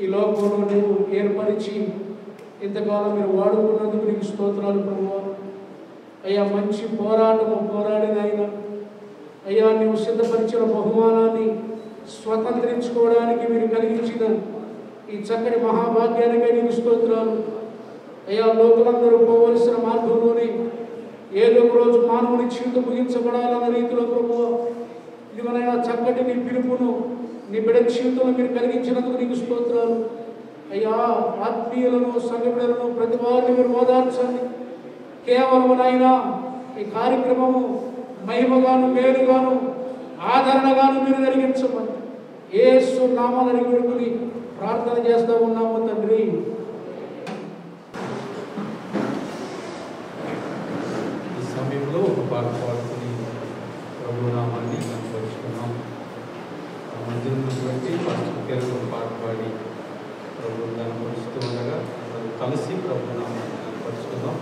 ఈ లోకంలో నీవు ఏర్పరిచి ఇంతకాలం మీరు వాడుకున్నందుకు నీకు స్తోత్రాలు ప్రభువా. అయ్యా మంచి పోరాటము పోరాడిన అయ్యా నీవు సిద్ధపరిచిన బహుమానాన్ని స్వతంత్రించుకోవడానికి మీరు కలిగించిన ఈ చక్కటి మహాభాగ్యానికై నీకు స్తోత్రాలు. అయ్యా లోకులందరూ పోవలసిన మార్గంలోనే ఏదో ఒక రోజు మానవుని జీవితం ముగించబడాలన్న రీతిలో ప్రభువా ఇదిగోనైనా చక్కటి నీ పిలుపును నీ బిడ్డ జీవితంలో మీరు కలిగించినందుకు నీకు స్తోత్రాలు. అయ్యా ఆత్మీయులను సంఘ బిడ్డలను ప్రతి వారిని మీరు ఓదార్చండి. కేవలమునైనా ఈ కార్యక్రమము మహిమగాను మేలుగాను ఆదరణగాను మీరు జరిగించమని యేసు నామమున వేడుకొని ప్రార్థన చేస్తూ ఉన్నాము తండ్రి. ఈ సమయంలో ఒక పాట పాడుకుని ప్రభు నామాన్ని కనపరుచుకున్నాం. మందిరం బట్టి ఫస్ట్ కేరళ పాట పాడి ప్రభు కనపరుస్తూ ఉండగా అందరూ కలిసి ప్రభు నామాన్ని కనపరుచుకుందాం.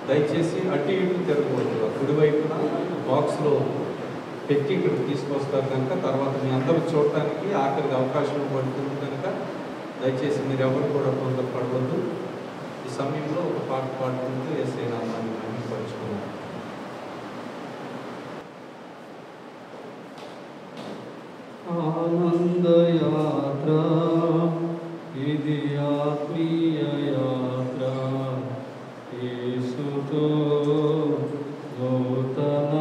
దయచేసి అటు ఇటు తిరగకూడదు. కుడివైపున బాక్స్లో పెట్టి ఇక్కడ తీసుకొస్తారు కనుక తర్వాత మీ అందరూ చూడటానికి ఆఖరికి అవకాశం పడుతుంది కనుక దయచేసి మీరు ఎవరు కూడా తొందరపడవద్దు. ఈ సమయంలో ఒక పాట పాడుకుంటూ యేసయ్య నామాన్ని మహిమపరుచుకున్నాం. ఆనందయాత్ర ఇది ఆత్మీయ యాత్ర యేసుతో నూతన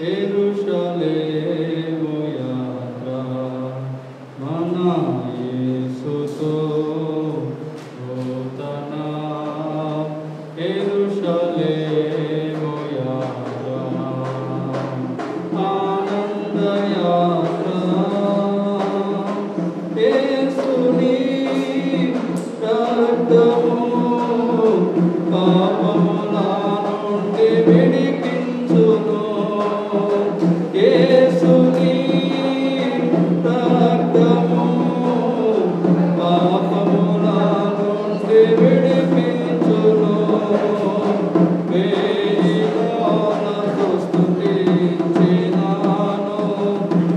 యెరూషలేము యాత్ర మన యేసుతో నూతన యెరూషలేము యాత్ర ఆనందయాత్ర యేసుని రక్తము పాపముల నుండి విడిపించును. యేసుని రక్తము పాపముల నుండి విడిపించును. వేయినాలతో స్తుతించినాను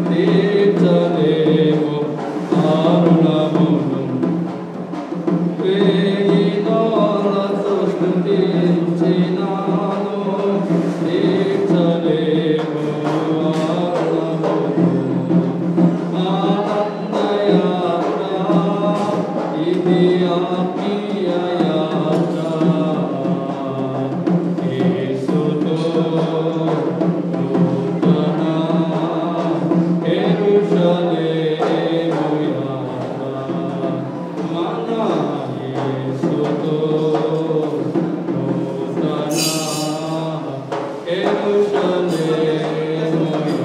తీర్చలేము దారుణమును. వేయినాలతో స్తుతించినాను తీర్చలేము దారుణమును. ఆనందయాత్ర ఇది ఆత్మీయ యాత్ర యేసుతో నూతన యెరూషలేము యాత్ర మన యేసుతో నూతన యెరూషలేము యాత్ర.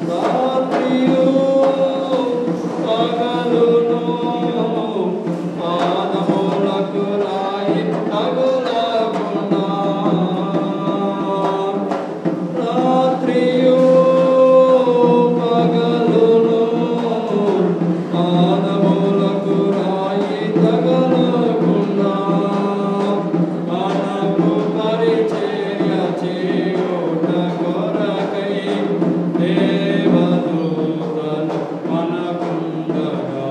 రాత్రియు పగలును పాదములకు రాయి తగులకుండా. రాత్రియు పగలును పాదములకు రాయి తగలకుండా మనకు పరిచర్య చేయుట కొరకై దేవదూతలు మనకుండగా.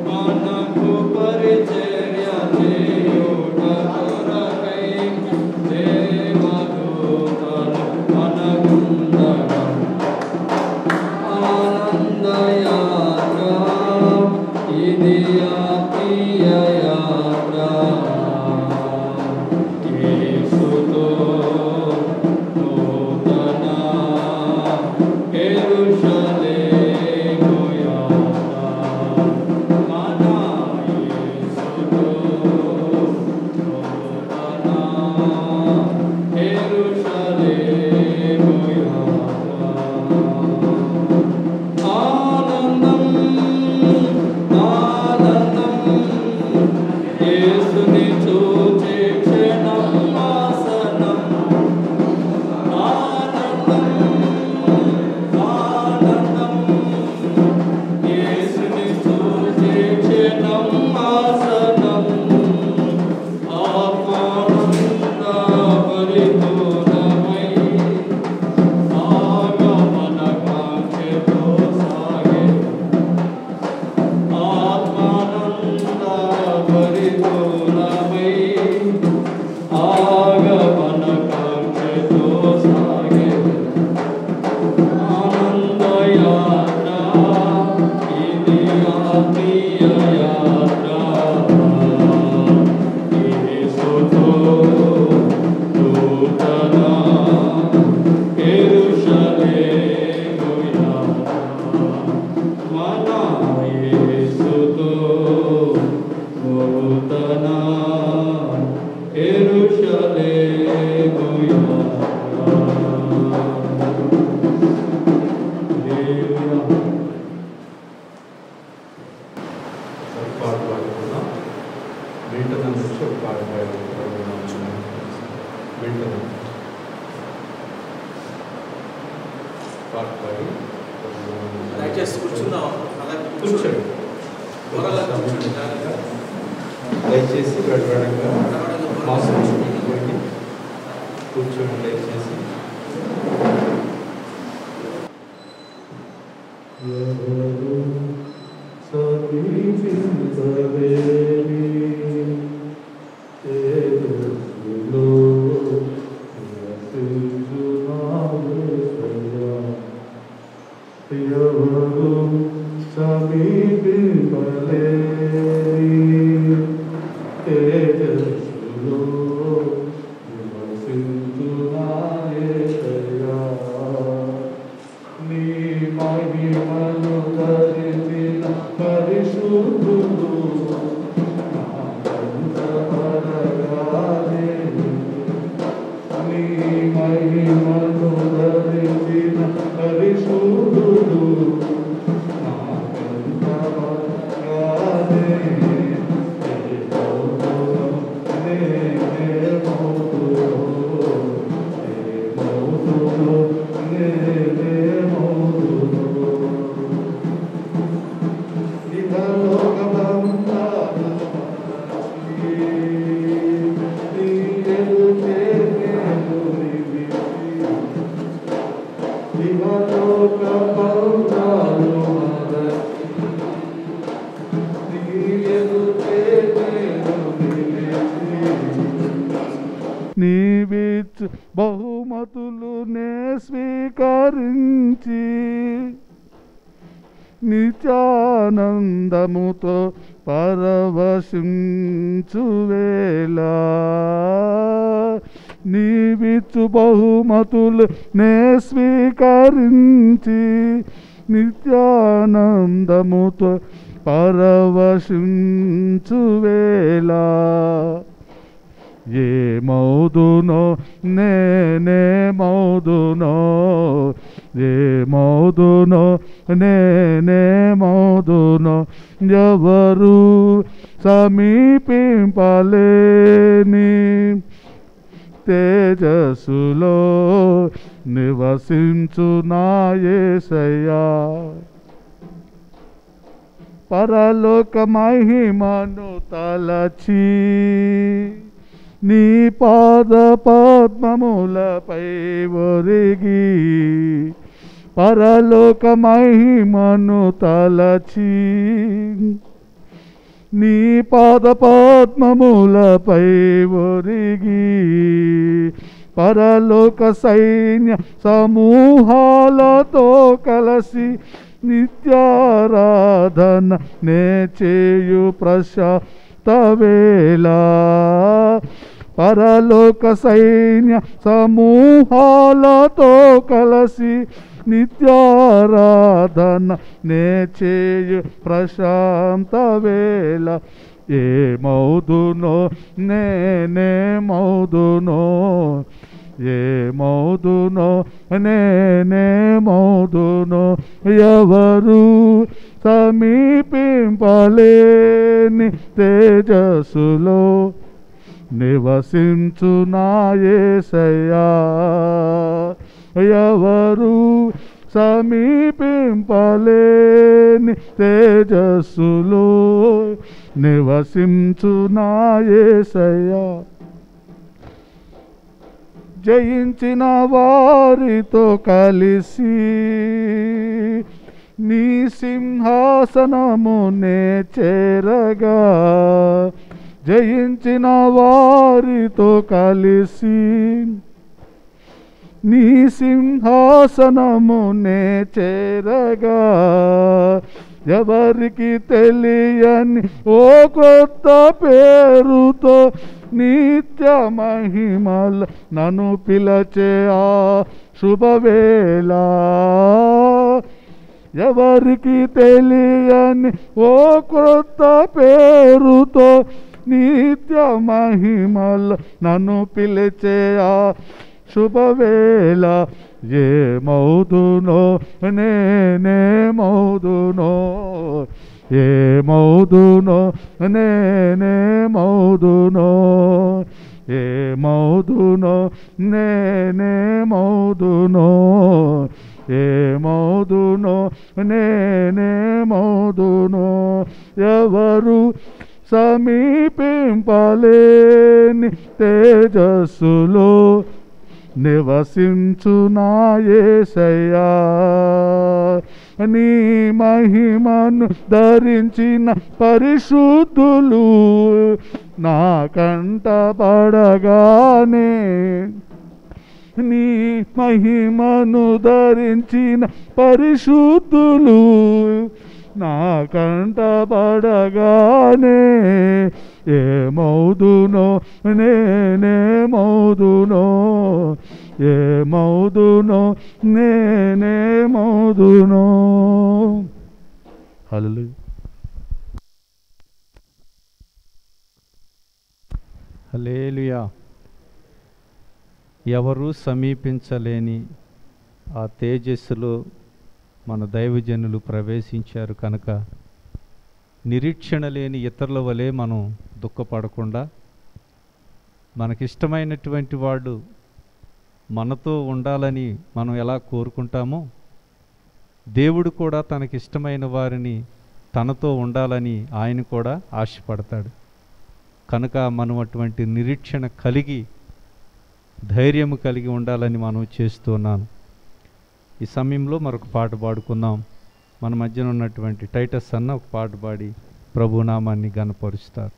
మనకు పరిచర్య చేయుట కొరకై దేవదూతలు మనకుండగా. ఆనందయాత్ర ఇది ఆత్మీయ యాత్ర యేసుతో నూతన యెరూషలేము యాత్ర మన యేసుతో నూతన యెరూషలేము యాత్ర. ఆనంద పాట పాడి దయచేసి కూర్చుందాం. అలాగే కూర్చోండి. కూరలా కూర్చోండి. జాగ్రత్తగా. దయచేసి గడబడంగా గడబడగా మాసం చూసుకోండి. కూర్చోండి దయచేసి. ఎవరు సమీపించలేని తేజస్సులో నివసించున్నాయేసయ్యా. ఎవరు సమీపించలేని తేజస్సులో నివసించున్నాయేసయ్యా. నీ మహిమను ధరించిన పరిశుద్ధుడు నాకంత పరగానే. నీ మహిమను ధరించిన పరిశుద్ధుడు నాకంత పరగానే. ఏ మౌతులో నేనే మౌతులో, ఏ మౌతులో నేనే మౌతులో. ఇహలోకమంతాను మరచి, నీ ఎదుటే నేను నిలిచి. ఇహలోకమంతాను మరచి, నీ ఎదుటే నేను నిలిచి. నీవిచ్చు బహుమతులు నే స్వీకరించి నిత్యానందముతో పరవశించువేళ. నీవిచ్చు బహుమతులు నే స్వీకరించి నిత్యానందముతో పరవశించువేళ. ఏ మౌదునో నేనే మౌదునో, ఏ మౌదునో నేనే మౌదునో. ఎవరు సమీపింపలేని తేజస్సులో నివసించునా యేసయ్యా. పరలోక మహిమను తలచి నీ పాద పద్మములపై ఒరిగి. పరలోక మహిమను తలచి నీ పాద పద్మములపై ఒరిగి. పరలోక సైన్య సమూహాలతో కలసి నిత్యారాధన నే చేయు ప్రశాంత వేళ. పరలోక సైన్య సమూహాలతో కలసి నిత్యారాధన నే చేయు ప్రశాంత వేళ. ఏ మౌదునో నేనే మౌదునో, ఏ మౌదునో నేనే మౌదునో. ఎవరు సమీపింపలేని తేజస్సులో నివసించునా యేసయ్యా. ఎవరు సమీపింపలేని తేజస్సులో నివసించునా యేసయ్యా. జయించిన వారితో కలిసి నీ సింహాసనమునే చేరగా. జయించిన వారితో కలిసి నీ సింహాసనమునే చేరగా. ఎవరికి తెలియని ఓ క్రొత్త పేరుతో నిత్య మహిమల నన్ను పిలచే ఆ శుభవేళ. ఎవరికి తెలియని ఓ క్రొత్త పేరుతో నిత్య మహిమల నన్ను పిలిచే ఆ శుభవేళ. ఏ మౌదునో నేనే మౌదునో, ఏ మౌదునో నేనే మౌదునో, ఏ మౌదునో నేనే మౌదునో. ఏమౌదునో నేనేమౌదునో ఎవరు సమీపింపలేని తేజస్సులో నివసించునా యేసయ్యా నీ మహిమను ధరించిన పరిశుద్ధులు నా కంట పడగానే నీ మహిమను ధరించిన పరిశుద్ధులు నా కంట పడగానే ఏమౌదునో నేనేమౌదునో ఏమౌదునో నేనేమౌదునో. హల్లెలూయా. హల్లెలూయా. ఎవరు సమీపించలేని ఆ తేజస్సులో మన దైవజనులు ప్రవేశించారు కనుక నిరీక్షణ లేని ఇతరుల వలె మనం దుఃఖపడకుండా మనకిష్టమైనటువంటి వాడు మనతో ఉండాలని మనం ఎలా కోరుకుంటామో దేవుడు కూడా తనకిష్టమైన వారిని తనతో ఉండాలని ఆయన కూడా ఆశపడతాడు. కనుక మనం అటువంటి నిరీక్షణ కలిగి ధైర్యము కలిగి ఉండాలని మనం చేస్తున్నాను. ఈ సమయంలో మరొక పాట పాడుకుందాం. మన మధ్యన ఉన్నటువంటి టైటస్ అన్న ఒక పాట పాడి ప్రభునామాన్ని ఘనపరుస్తారు.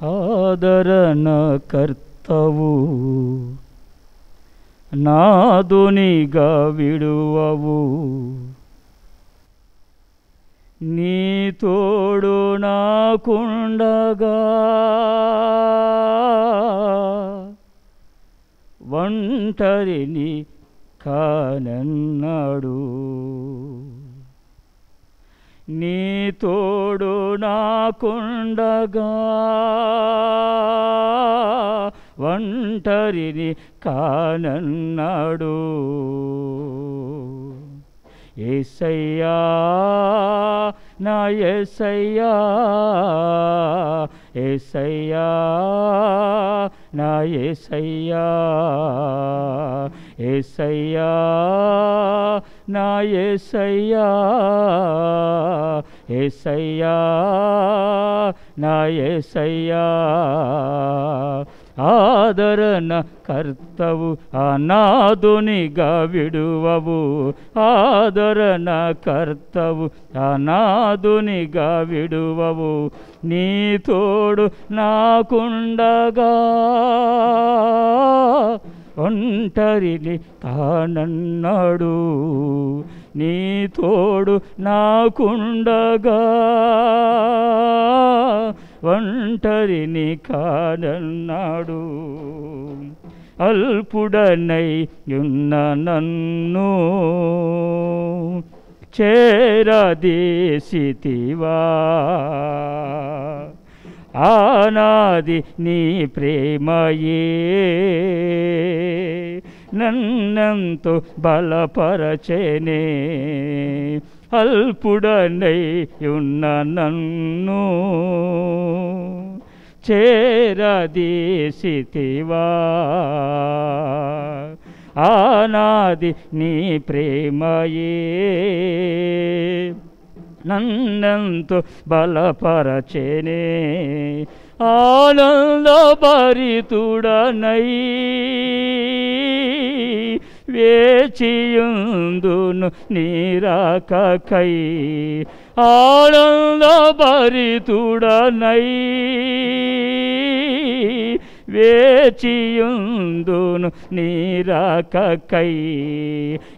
ఆదరణ కర్తవు నాదునిగా విడువవు నీ తోడు నాకుండగా ఒంటరిని కానన్నాడు నీ తోడు నాకుండగా ఒంటరిని కానన్నాడు యేసయ్యా నా యేసయ్యా యేసయ్యా నా యేసయ్యా యేసయ్యా నా యేసయ్యా యేసయ్యా నా యేసయ్యా ఆదరణ కర్తవు అనాథునిగా విడువవు ఆదరణ కర్తవు అనాథునిగా విడువవు నీ తోడు నాకుండగా ఒంటరిని కానన్నాడు నీ తోడు నాకుండగా ఒంటరిని కానన్నాడు అల్పుడనై ఉన్న నన్ను చేరదీసితివా ఆనాది నీ ప్రేమయే నన్నెంతో బలపరచెనే అల్పుడనై ఉన్న నన్ను చేరదీసితివా ఆనాది నీ ప్రేమయే నన్నెంతో బలపరచెనే ఆనందభరితుడనై వేచియుందును నీరాకకై ఆనందభరితుడనై వేచియుందును నీరాకకై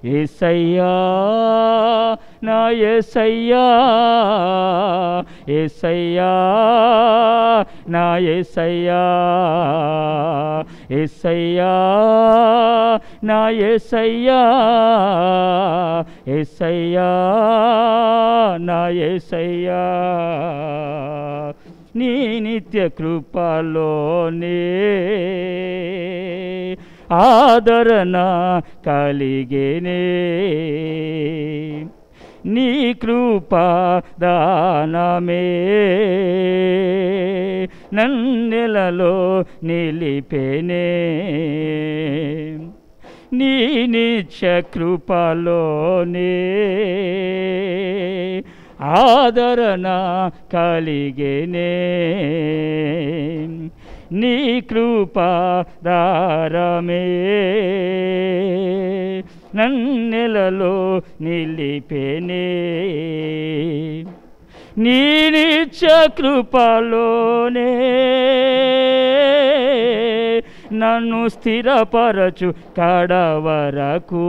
యేసయ్యా నా యేసయ్యా యేసయ్యా నా యేసయ్యా యేసయ్యా నా యేసయ్యా యేసయ్యా నా యేసయ్యా నీ నిత్య కృపలోనే ఆదరణ కలిగేనే నీ కృపా దానమే నన్నెలలో నిలిపేనే నీ నిత్య కృపలోనే ఆదరణ కలిగేనే నీ కృపాదారమే నన్నెలలో నిలిపేనే నీ నిత్య కృపలోనే నన్ను స్థిరపరచు కడవరకు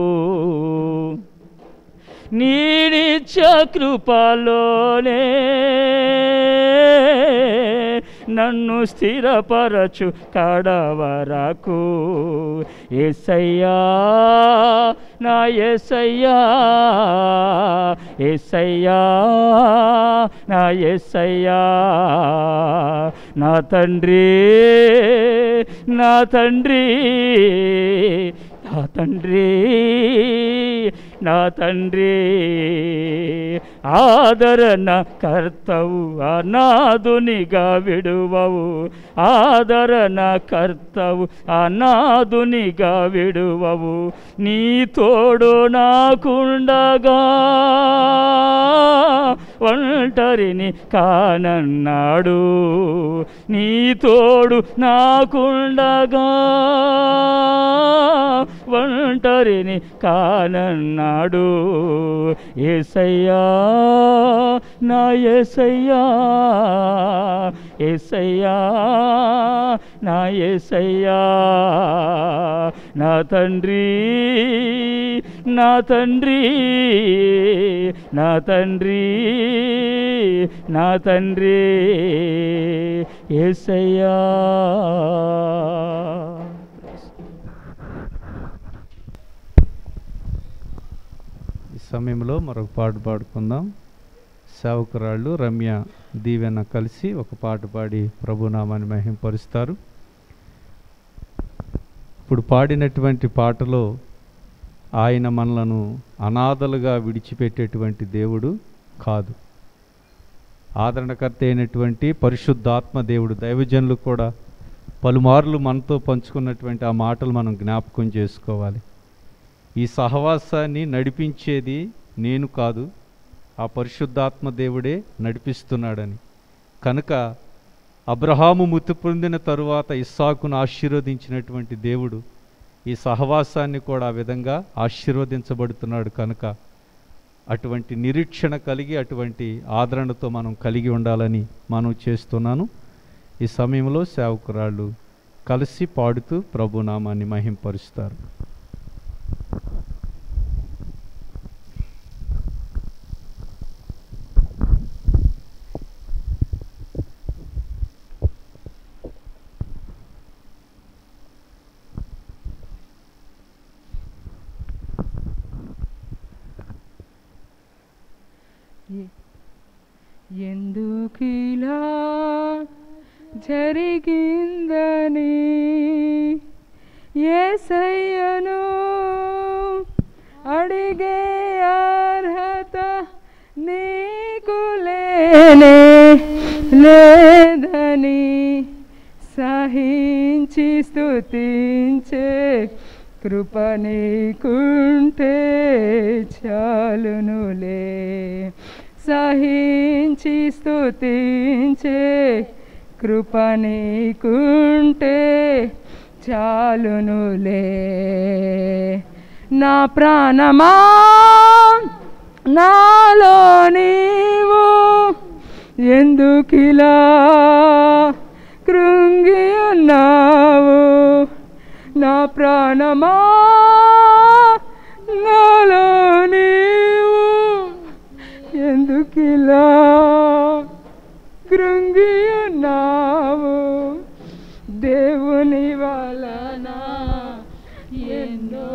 నీ నిత్య కృపలోనే నన్ను స్థిరపరచు కడవరకు యేసయ్యా నా యేసయ్యా యేసయ్యా నా యేసయ్యా నా తండ్రి నా తండ్రి నా తండ్రి నా తండ్రి ఆదరణ కర్తవు అనాథునిగా విడువవు ఆదరణ కర్తవు అనాథునిగా విడువవు నీ తోడు నాకుండగా ఒంటరిని కానన్నాడు నీ తోడు నాకుండగా ఒంటరిని కానన్నాడు యేసయ్యా నా యేసయ్యా యేసయ్యా నా యేసయ్యా నా తండ్రి నా తండ్రి నా తండ్రి నా తండ్రి యేసయ్యా సమయంలో మరొక పాట పాడుకుందాం. సేవకురాళ్ళు రమ్య దీవెన కలిసి ఒక పాట పాడి ప్రభునామాన్ని మహింపరుస్తారు. ఇప్పుడు పాడినటువంటి పాటలో ఆయన మనలను అనాథలుగా విడిచిపెట్టేటువంటి దేవుడు కాదు. ఆదరణకర్త అయినటువంటి పరిశుద్ధాత్మ దేవుడు. దైవజనులు కూడా పలుమార్లు మనతో పంచుకున్నటువంటి ఆ మాటలు మనం జ్ఞాపకం చేసుకోవాలి. ఈ సహవాసాన్ని నడిపించేది నేను కాదు, ఆ పరిశుద్ధాత్మ దేవుడే నడిపిస్తున్నాడని. కనుక అబ్రహాము మృతి పొందిన తరువాత ఇస్సాకును ఆశీర్వదించినటువంటి దేవుడు ఈ సహవాసాన్ని కూడా ఆ విధంగా ఆశీర్వదించబడుతున్నాడు. కనుక అటువంటి నిరీక్షణ కలిగి అటువంటి ఆదరణతో మనం కలిగి ఉండాలని మనం చేస్తున్నాను. ఈ సమయంలో సేవకురాళ్ళు కలిసి పాడుతూ ప్రభునామాన్ని మహింపరుస్తారు. ఎందుకిలా జరిగిందని యేసయ్యను అడిగే అర్హత నీకు లేనే లేదని సహించి స్తుతించే కృప నీకుంటే చాలునులే. సహించి స్తుతించే కృప నీకుంటే చాలునులే. నా ప్రాణమా నాలో నీవు ఎందుకిలా కృంగి ఉన్నావు. నా ప్రాణమా నాలో నీవు ఎందుకిలా కృంగి ఉన్నావు. దేవుని వలన ఎన్నో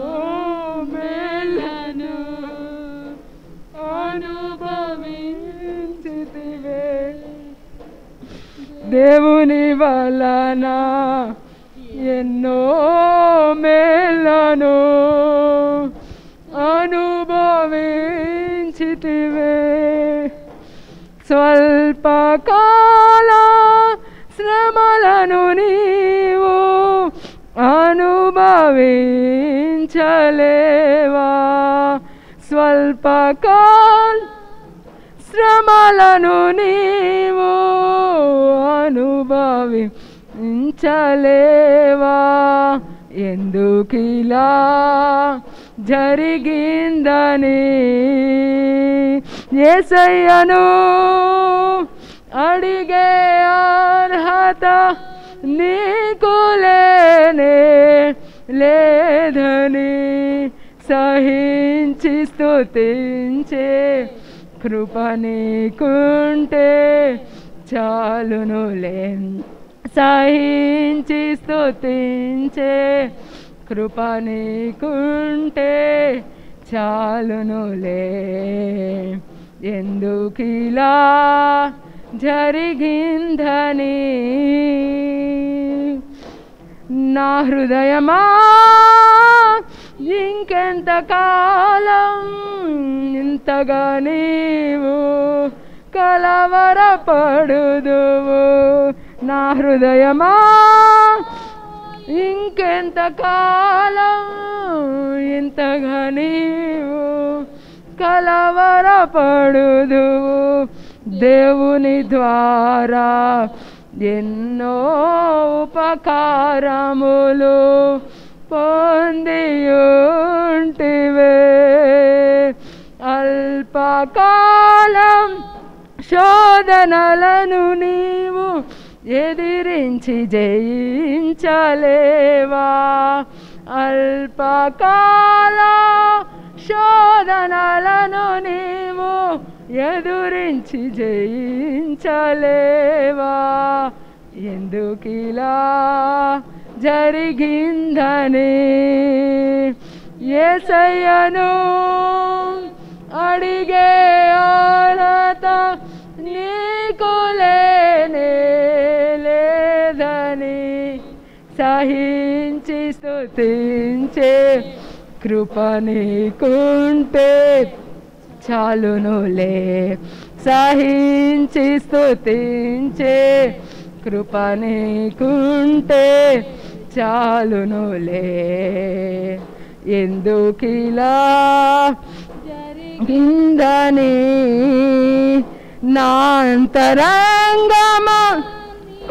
మేళ్ళను అనుభవించితివే. దేవుని వలన ఎన్నో మేళ్ళను అనుభవించితివే. స్వల్పకాల శ్రమ అనుభవించలేవా స్వల్పకాల శ్రమలను నీవు అనుభవించలేవా ఎందుకిలా జరిగిందని యేసయ్యను అడిగే అర్హత నీకు లేనే లేదని సహించి స్తుతించే కృప నీకుంటే చాలునులే సహించి స్తుతించే కృప నీకుంటే చాలునులే ఎందుకిలా జరిగిందని నా హృదయమా ఇంకెంతకాలం ఇంతగా నీవు కలవరపడుదువు నా హృదయమా ఇంకెంతకాలం ఇంతగా నీవు కలవరపడుదువు దేవుని ద్వారా ఎన్నో ఉపకారములు పొందియుంటివే అల్పకాలం శోధనలను నీవు ఎదిరించి జయించలేవా అల్పకాల శోధనలను నీవు ఎదురించి జయించలేవా ఎందుకిలా జరిగిందని యేసయ్యను అడిగే అర్హత నీకు లేనే లేదని సహించి స్తుతించే కృప నీకుంటే చాలునులే సహించి స్తుతించే కృప నీకుంటే చాలునులే ఎందుకిలా జరిగిందని నా అంతరంగమా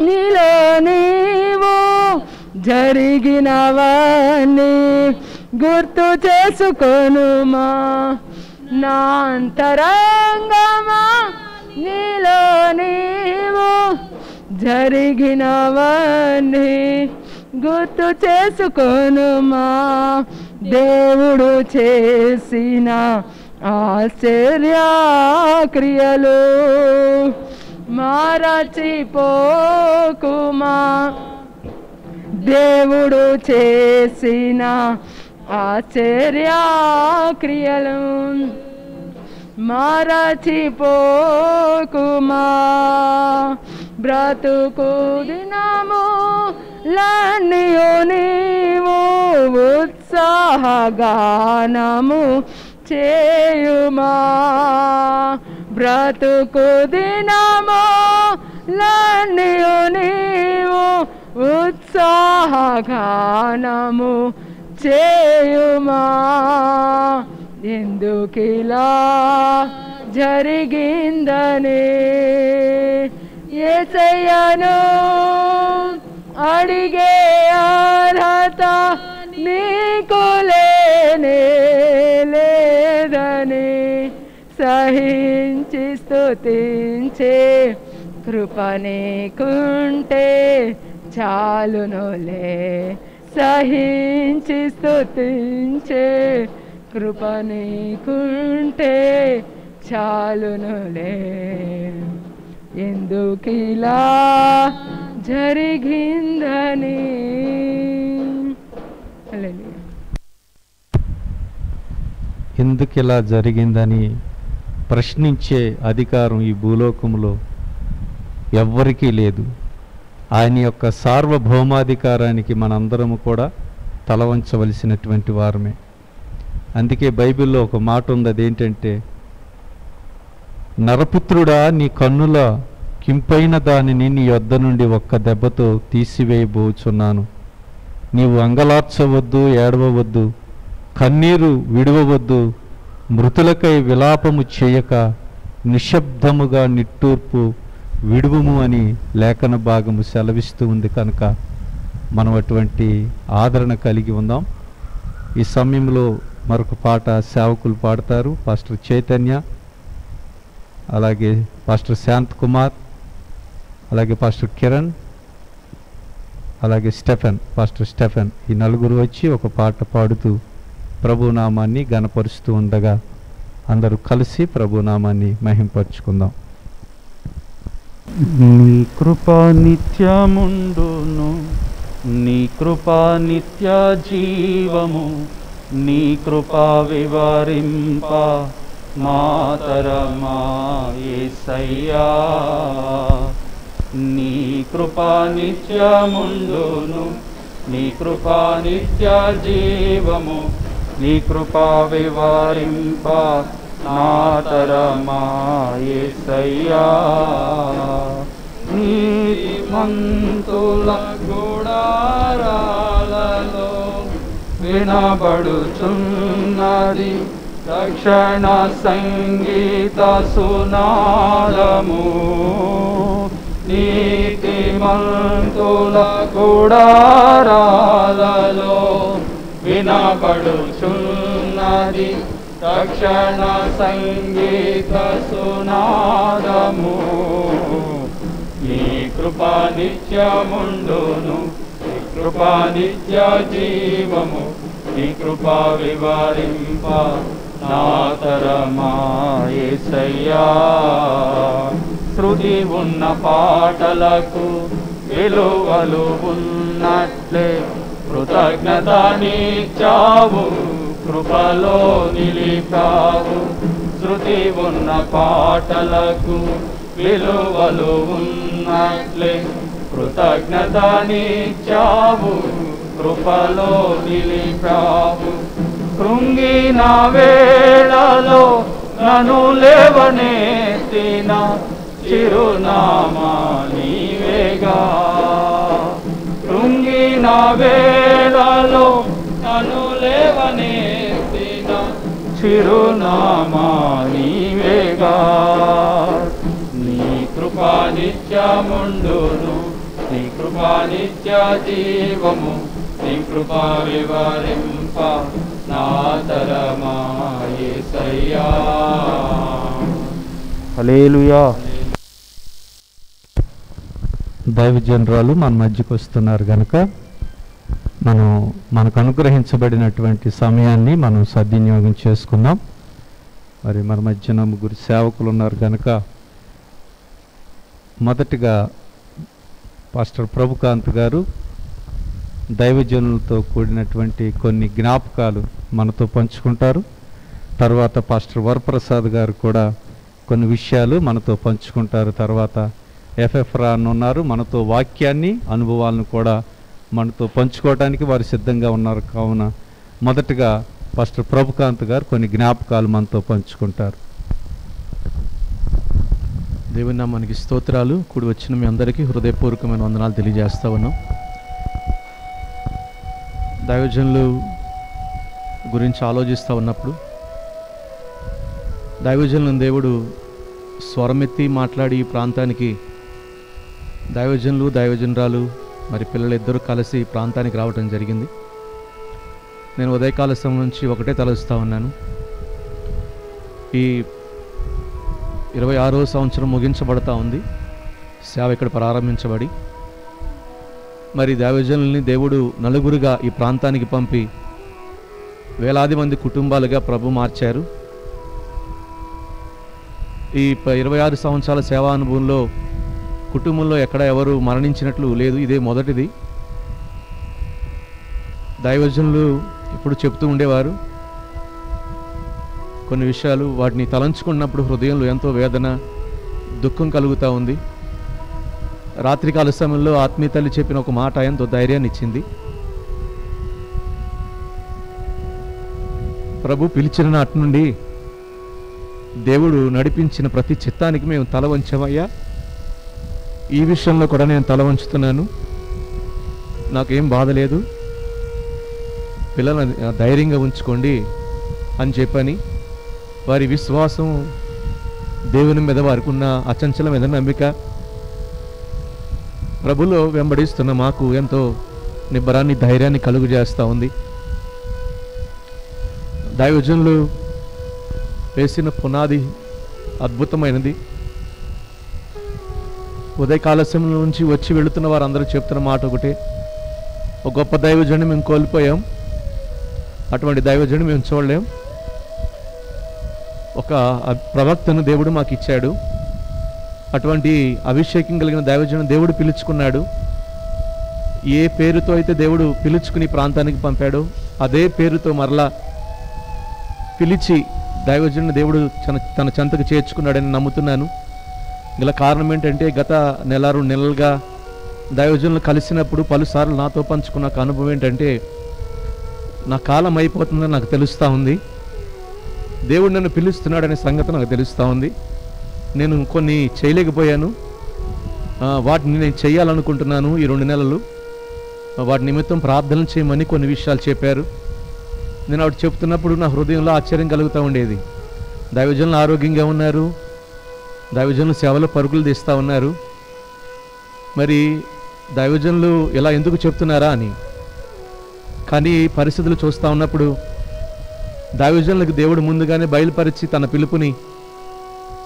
నీలో నీవు జరిగినవన్నీ గుర్తు చేసుకొనుమా నా అంతరంగమా నీలో నీవు జరిగినవన్నీ గుర్తు చేసుకొనుమా దేవుడు చేసిన ఆశ్చర్య క్రియలు మరచిపోకుమా దేవుడు చేసిన ఆశ్చర్య క్రియలు మరచిపోకుమా బ్రతుకు దినము లన్నయు నీవు ఉత్సాహగానము చేయుమా బ్రతుకు దినము లన్నయు నీవు ఉత్సాహగానము చేయుమా ఎందుకిలా జరిగిందని యేసయ్యను అడిగే అర్హత నీకు లేనే లేదని సహించి స్తుతించే కృప నీకుంటే చాలునులే సహించి స్తుతించే కృప నీకుంటే చాలునులే ఎందుకిలా జరిగిందని హల్లెలూయా. ఎందుకు ఇలా జరిగిందని ప్రశ్నించే అధికారం ఈ భూలోకంలో ఎవ్వరికీ లేదు. ఆయన యొక్క సార్వభౌమాధికారానికి మనందరము కూడా తలవంచవలసినటువంటి వారమే. అందుకే బైబిల్లో ఒక మాట ఉంది, అదేంటంటే, నరపుత్రుడా నీ కన్నుల కింపైన దానిని నీ యొద్ద నుండి ఒక్క దెబ్బతో తీసివేయబోచున్నాను, నీవు అంగలార్చవద్దు, ఏడవవద్దు, కన్నీరు విడవవద్దు, మృతులకై విలాపము చేయక నిశ్శబ్దముగా నిట్టూర్పు విడువుము అని లేఖన భాగము సెలవిస్తూ ఉంది. కనుక మనం అటువంటి ఆదరణ కలిగి ఉందాం. ఈ సమయంలో మరొక పాట సేవకులు పాడతారు. పాస్టర్ చైతన్య, అలాగే పాస్టర్ శాంత్ కుమార్, అలాగే పాస్టర్ కిరణ్, అలాగే పాస్టర్ స్టెఫెన్, ఈ నలుగురు వచ్చి ఒక పాట పాడుతూ ప్రభునామాన్ని గణపరుస్తూ ఉండగా అందరూ కలిసి ప్రభునామాన్ని మహింపరుచుకుందాం. నీ కృపా నిత్యముండును, నీ కృపా నిత్య జీవము, నీ కృపా వివరింప మాతరమా యేసయ్యా. నీ కృపా నిత్యముండును, నీ కృపా నిత్య జీవము, నీ కృపా వివరింప నాతరమా యేసయ్యా. నీతిమంతుల గుడారాలలో వినబడుచున్నది రక్షణ సంగీత సునాదము. నీతిమంతుల గుడారాలలో వినబడుచున్నది రక్షణ సంగీత సునాదము. నీ కృపా నిత్యముండును, నీ కృపా నిత్య జీవము, నీ కృపా వివరింప నాతరమా యేసయ్యా. శృతి ఉన్న పాటలకు విలువలు ఉన్నట్లే కృతజ్ఞత నీచావు, కృపలో నిలిపావు. శృతి ఉన్న పాటలకు విలువలు ఉన్నట్లే కృతజ్ఞత నీచావు, కృపలో నిలిపావు. కృంగిన వేళలో నన్ను లేవనెత్తిన చిరునామా నీవేగా. కృంగిన వేళలో నన్ను లేవనెత్తిన చిరునామా నీవేగా. నీ కృపా నిత్యముండును, నీ కృపా నిత్య జీవము, నీ కృపా వివరింప నాతరమా యేసయ్యా. హల్లెలూయా. దైవజనరాలు మన మధ్యకు వస్తున్నారు కనుక మనకు అనుగ్రహించబడినటువంటి సమయాన్ని మనం సద్వినియోగం చేసుకుందాం. మరి మన మధ్యన ముగ్గురు సేవకులు ఉన్నారు కనుక మొదటిగా పాస్టర్ ప్రభుకాంత్ గారు దైవజనులతో కూడినటువంటి కొన్ని జ్ఞాపకాలు మనతో పంచుకుంటారు. తర్వాత పాస్టర్ వరప్రసాద్ గారు కూడా కొన్ని విషయాలు మనతో పంచుకుంటారు. తర్వాత ఎఫ్ఎఫ్ రాన్ ఉన్నారు, మనతో వాక్యాన్ని అనుభవాలను కూడా మనతో పంచుకోవడానికి వారు సిద్ధంగా ఉన్నారు. కావున మొదటగా పాస్టర్ ప్రభుకాంత్ గారు కొన్ని జ్ఞాపకాలు మనతో పంచుకుంటారు. దేవుని నామానికి స్తోత్రాలు. కూడి వచ్చిన మీ అందరికీ హృదయపూర్వకమైన వందనాలు తెలియజేస్తా ఉన్నాం. దైవజనులు గురించి ఆలోచిస్తూ ఉన్నప్పుడు దైవజనులను దేవుడు స్వరమెత్తి మాట్లాడి ఈ ప్రాంతానికి దైవజనులు దైవజనరాలు మరి పిల్లలిద్దరూ కలిసి ఈ ప్రాంతానికి రావడం జరిగింది. నేను ఉదయకాల సమయం నుంచి ఒకటే తలుస్తూ ఉన్నాను. ఈ 26వ సంవత్సరం ముగించబడతా ఉంది సేవ ఇక్కడ ప్రారంభించబడి. మరి దైవజనుల్ని దేవుడు నలుగురుగా ఈ ప్రాంతానికి పంపి వేలాది మంది కుటుంబాలుగా ప్రభు మార్చారు. ఈ 26 సంవత్సరాల సేవా అనుభవంలో కుటుంబంలో ఎక్కడ ఎవరు మరణించినట్లు లేదు, ఇదే మొదటిది. దైవజనులు ఇప్పుడు చెప్తూ ఉండేవారు కొన్ని విషయాలు, వాటిని తలంచుకున్నప్పుడు హృదయంలో ఎంతో వేదన దుఃఖం కలుగుతూ ఉంది. రాత్రికాల సమయంలో ఆత్మీయ తల్లి చెప్పిన ఒక మాట ఎంతో ధైర్యాన్ని ఇచ్చింది. ప్రభు పిలిచిన నాటి నుండి దేవుడు నడిపించిన ప్రతి చిత్తానికి మేము తల వంచామయ్యా. ఈ విషయంలో కూడా నేను తల వంచుతున్నాను, నాకేం బాధ లేదు. పిల్లలను ధైర్యంగా ఉంచుకోండి అని చెప్పని వారి విశ్వాసం, దేవుని మీద వారికి ఉన్న అచంచలమైన నమ్మిక ప్రభులో వెంబడిస్తున్న మాకు ఎంతో నిబ్బరాన్ని, ధైర్యాన్ని కలుగు చేస్తూ ఉంది. దైవజనులు వేసిన పునాది అద్భుతమైనది. ఉదయకాల సమయం నుంచి వచ్చి వెళుతున్న వారందరూ చెప్తున్న మాట ఒకటే, ఒక గొప్ప దైవజనుని మేము కోల్పోయాం, అటువంటి దైవజనుని మేము చూడలేం. ఒక ప్రవక్తను దేవుడు మాకు ఇచ్చాడు, అటువంటి అభిషేకం కలిగిన దైవజనుని దేవుడు పిలుచుకున్నాడు. ఏ పేరుతో అయితే దేవుడు పిలుచుకుని ప్రాంతానికి పంపాడో అదే పేరుతో మరలా పిలిచి దైవజనుని దేవుడు తన చెంతకు చేర్చుకున్నాడని నమ్ముతున్నాను. గల కారణం ఏంటంటే, గత 1-2 నెలలుగా దైవజనులు కలిసినప్పుడు పలుసార్లు నాతో పంచుకున్న అనుభవం ఏంటంటే, నా కాలం అయిపోతుందని నాకు తెలుస్తూ ఉంది, దేవుడు నన్ను పిలుస్తున్నాడనే సంగతి నాకు తెలుస్తూ ఉంది. నేను కొన్ని చేయలేకపోయాను, వాటిని నేను చేయాలనుకుంటున్నాను. ఈ 2 నెలలు వాటి నిమిత్తం ప్రార్థనలు చేయమని కొన్ని విషయాలు చెప్పారు. నేను వాటి చెప్తున్నప్పుడు నా హృదయంలో ఆశ్చర్యం కలుగుతూ ఉండేది. దైవజనులు ఆరోగ్యంగా ఉన్నారు, దైవజనులు సేవలో పరుగులు తీస్తూ ఉన్నారు, మరి దైవజనులు ఇలా ఎందుకు చెప్తున్నారా అని. కానీ పరిస్థితులు చూస్తూ ఉన్నప్పుడు దైవజనులకు దేవుడు ముందుగానే బయలుపరిచి తన పిలుపుని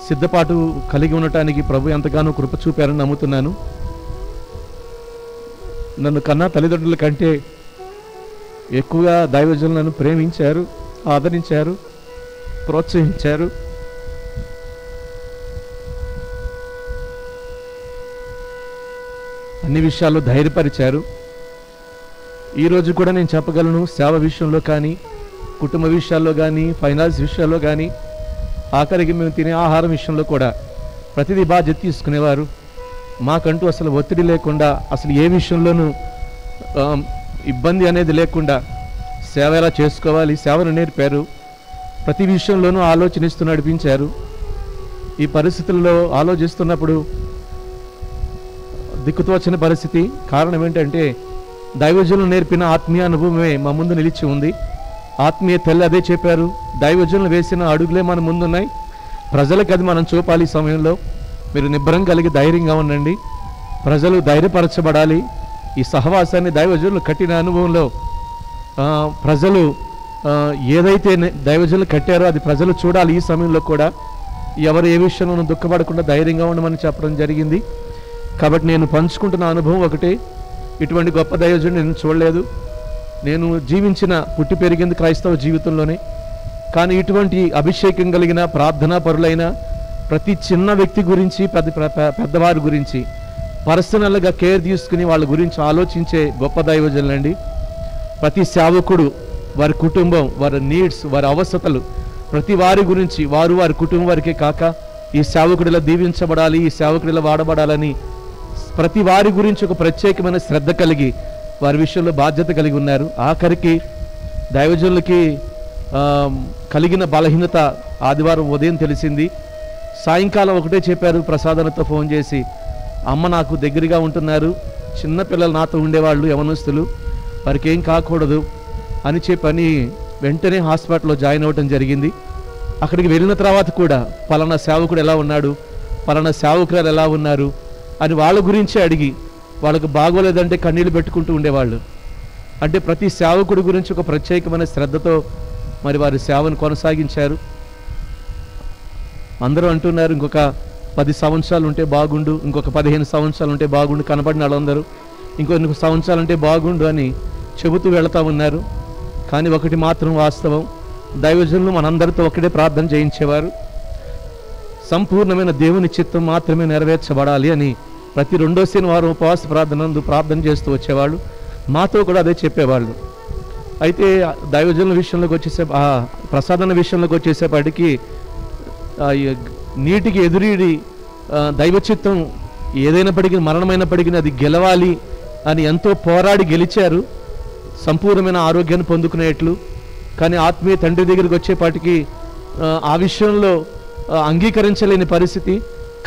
సిద్ధపాటు కలిగి ఉండటానికి ప్రభు ఎంతగానో కృప చూపారని నమ్ముతున్నాను. నన్ను కన్నా తల్లిదండ్రుల కంటే ఎక్కువగా దైవజనులను ప్రేమించారు, ఆదరించారు, ప్రోత్సహించారు. అన్ని విషయాల్లో ధైర్యపరిచారు. ఈరోజు కూడా నేను చెప్పగలను, సేవ విషయంలో కానీ, కుటుంబ విషయాల్లో కానీ, ఫైనాన్స్ విషయాల్లో కానీ, ఆఖరికి మేము తినే ఆహారం విషయంలో కూడా ప్రతిదీ బాధ్యత తీసుకునేవారు. మాకంటూ అసలు ఒత్తిడి లేకుండా, అసలు ఏ విషయంలోనూ ఇబ్బంది అనేది లేకుండా సేవ ఎలా చేసుకోవాలి, సేవను నేర్పారు. ప్రతి విషయంలోనూ ఆలోచనిస్తూ నడిపించారు. ఈ పరిస్థితుల్లో ఆలోచిస్తున్నప్పుడు దిక్కుతోచని పరిస్థితి. కారణం ఏంటంటే, దైవజనులు నేర్పిన ఆత్మీయ అనుభవమే మా ముందు నిలిచి ఉంది. ఆత్మీయ తెల్ల అదే చెప్పారు, దైవజనులు వేసిన అడుగులే మన ముందున్నాయి, ప్రజలకు అది మనం చూపాలి. ఈ సమయంలో మీరు నిబ్బరం కలిగి ధైర్యంగా ఉండండి, ప్రజలు ధైర్యపరచబడాలి. ఈ సహవాసాన్ని దైవజనులు కట్టిన అనుభవంలో ప్రజలు ఏదైతే దైవజనులు కట్టారో అది ప్రజలు చూడాలి. ఈ సమయంలో కూడా ఎవరు ఏ విషయంలోనూ దుఃఖపడకుండా ధైర్యంగా ఉండమని చెప్పడం జరిగింది. కాబట్టి నేను పంచుకుంటున్న అనుభవం ఒకటే, ఇటువంటి గొప్ప దైవజనుడు నేను చూడలేదు. నేను జీవించిన, పుట్టి పెరిగింది క్రైస్తవ జీవితంలోనే. కానీ ఇటువంటి అభిషేకం కలిగిన, ప్రార్థనా పరులైన ప్రతి చిన్న వ్యక్తి గురించి, పెద్దవారి గురించి పర్సనల్గా కేర్ తీసుకుని వాళ్ళ గురించి ఆలోచించే గొప్ప దైవజనులండి. ప్రతి సేవకుడు వారి కుటుంబం, వారి నీడ్స్, వారి అవసరతలు, ప్రతి వారి గురించి వారి కుటుంబం వారికే కాక ఈ సేవకుడిలా దీవించబడాలి, ఈ సేవకుడిలా వాడబడాలని ప్రతి వారి గురించి ఒక ప్రత్యేకమైన శ్రద్ధ కలిగి వారి విషయంలో బాధ్యత కలిగి ఉన్నారు. ఆఖరికి దైవజనులకి కలిగిన బలహీనత ఆదివారం ఉదయం తెలిసింది. సాయంకాలం ఒకటే చెప్పారు, ప్రసాదనతో ఫోన్ చేసి, అమ్మ నాకు దగ్గరగా ఉంటున్నారు, చిన్నపిల్లలు నాతో ఉండేవాళ్ళు, యవనస్తులు, వారికి ఏం కాకూడదు అని చెప్పని వెంటనే హాస్పిటల్లో జాయిన్ అవ్వటం జరిగింది. అక్కడికి వెళ్ళిన తర్వాత కూడా పలానా సేవకుడు ఎలా ఉన్నాడు, పలానా సేవకురాలు ఎలా ఉన్నారు అని వాళ్ళ గురించి అడిగి, వాళ్ళకు బాగోలేదంటే కన్నీళ్ళు పెట్టుకుంటూ ఉండేవాళ్ళు. అంటే ప్రతి సేవకుడి గురించి ఒక ప్రత్యేకమైన శ్రద్ధతో మరి వారి సేవను కొనసాగించారు. అందరూ అంటున్నారు, ఇంకొక 10 సంవత్సరాలు ఉంటే బాగుండు, ఇంకొక 15 సంవత్సరాలు ఉంటే బాగుండు, కనబడిన వాళ్ళందరూ ఇంకొన్ని సంవత్సరాలు ఉంటే బాగుండు అని చెబుతూ వెళతా ఉన్నారు. కానీ ఒకటి మాత్రం వాస్తవం, దైవజనులు మనందరితో ఒకటే ప్రార్థన చేయించేవారు, సంపూర్ణమైన దేవుని చిత్తం మాత్రమే నెరవేర్చబడాలి అని ప్రతి 2వ శనివారం ఉపవాస ప్రార్థన చేస్తూ వచ్చేవాళ్ళు. మాతో కూడా అదే చెప్పేవాళ్ళు. అయితే దైవజనుల విషయంలోకి ప్రసాదన విషయంలోకి వచ్చేసేపటికి నీటికి ఎదురీడి దైవచిత్తం ఏదైనప్పటికీ, మరణమైనప్పటికీ అది గెలవాలి అని ఎంతో పోరాడి గెలిచారు, సంపూర్ణమైన ఆరోగ్యాన్ని పొందుకునేట్లు. కానీ ఆత్మీయ తండ్రి దగ్గరికి వచ్చేపాటికి ఆ విషయంలో అంగీకరించలేని పరిస్థితి.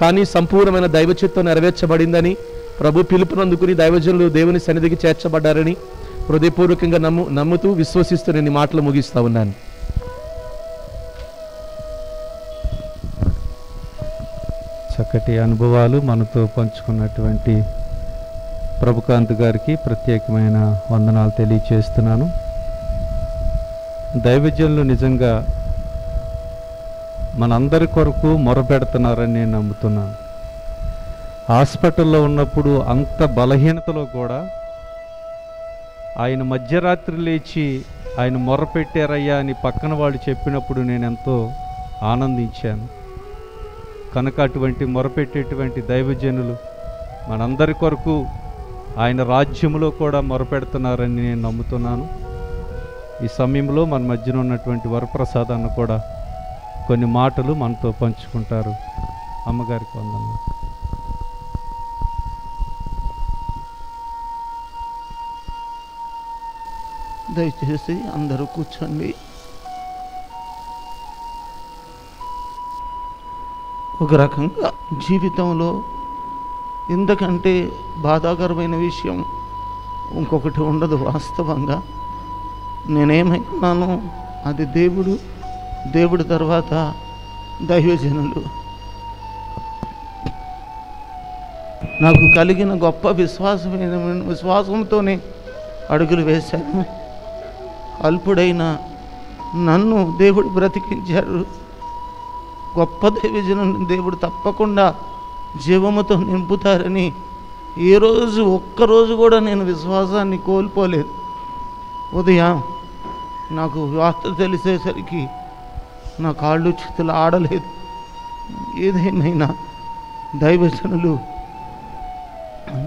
కానీ సంపూర్ణమైన దైవచిత్తం నెరవేర్చబడిందని, ప్రభు పిలుపునందుకుని దైవజనులు దేవుని సన్నిధికి చేర్చబడ్డారని, హృదయపూర్వకంగా నమ్ముతూ విశ్వసిస్తూ నేను ఈ మాటలు ముగిస్తూ ఉన్నాను. చక్కటి అనుభవాలు మనతో పంచుకున్నటువంటి ప్రభుకాంత్ గారికి ప్రత్యేకమైన వందనాలు తెలియచేస్తున్నాను. దైవజనులు నిజంగా మనందరి కొరకు మొరపెడుతున్నారని నేను నమ్ముతున్నాను. హాస్పిటల్లో ఉన్నప్పుడు అంత బలహీనతలో కూడా ఆయన మధ్యరాత్రి లేచి ఆయన మొరపెట్టారయ్యా అని పక్కన వాళ్ళు చెప్పినప్పుడు నేను ఎంతో ఆనందించాను. కనుక అటువంటి మొరపెట్టేటువంటి దైవజనులు మనందరి కొరకు ఆయన రాజ్యములో కూడా మొరపెడుతున్నారని నేను నమ్ముతున్నాను. ఈ సమయంలో మన మధ్యన ఉన్నటువంటి వరప్రసాదాన్ని కూడా కొన్ని మాటలు మనతో పంచుకుంటారు. అమ్మగారికి వందనాలు. దయచేసి అందరూ కూర్చోండి. ఒక రకంగా జీవితంలో ఇంతకంటే బాధాకరమైన విషయం ఇంకొకటి ఉండదు. వాస్తవంగా నేనేమైనాను అది దేవుడు తర్వాత దైవజనులు. నాకు కలిగిన గొప్ప విశ్వాసంతోనే అడుగులు వేశాను. అల్పుడైన నన్ను దేవుడు బ్రతికించారు. గొప్ప దైవజనుని దేవుడు తప్పకుండా జీవముతో నింపుతారని ఒక్కరోజు కూడా నేను విశ్వాసాన్ని కోల్పోలేదు. ఉదయం నాకు వార్త తెలిసేసరికి నా కాళ్ళు చేతులు ఆడలేదు. ఏదేమైనా దైవజనులు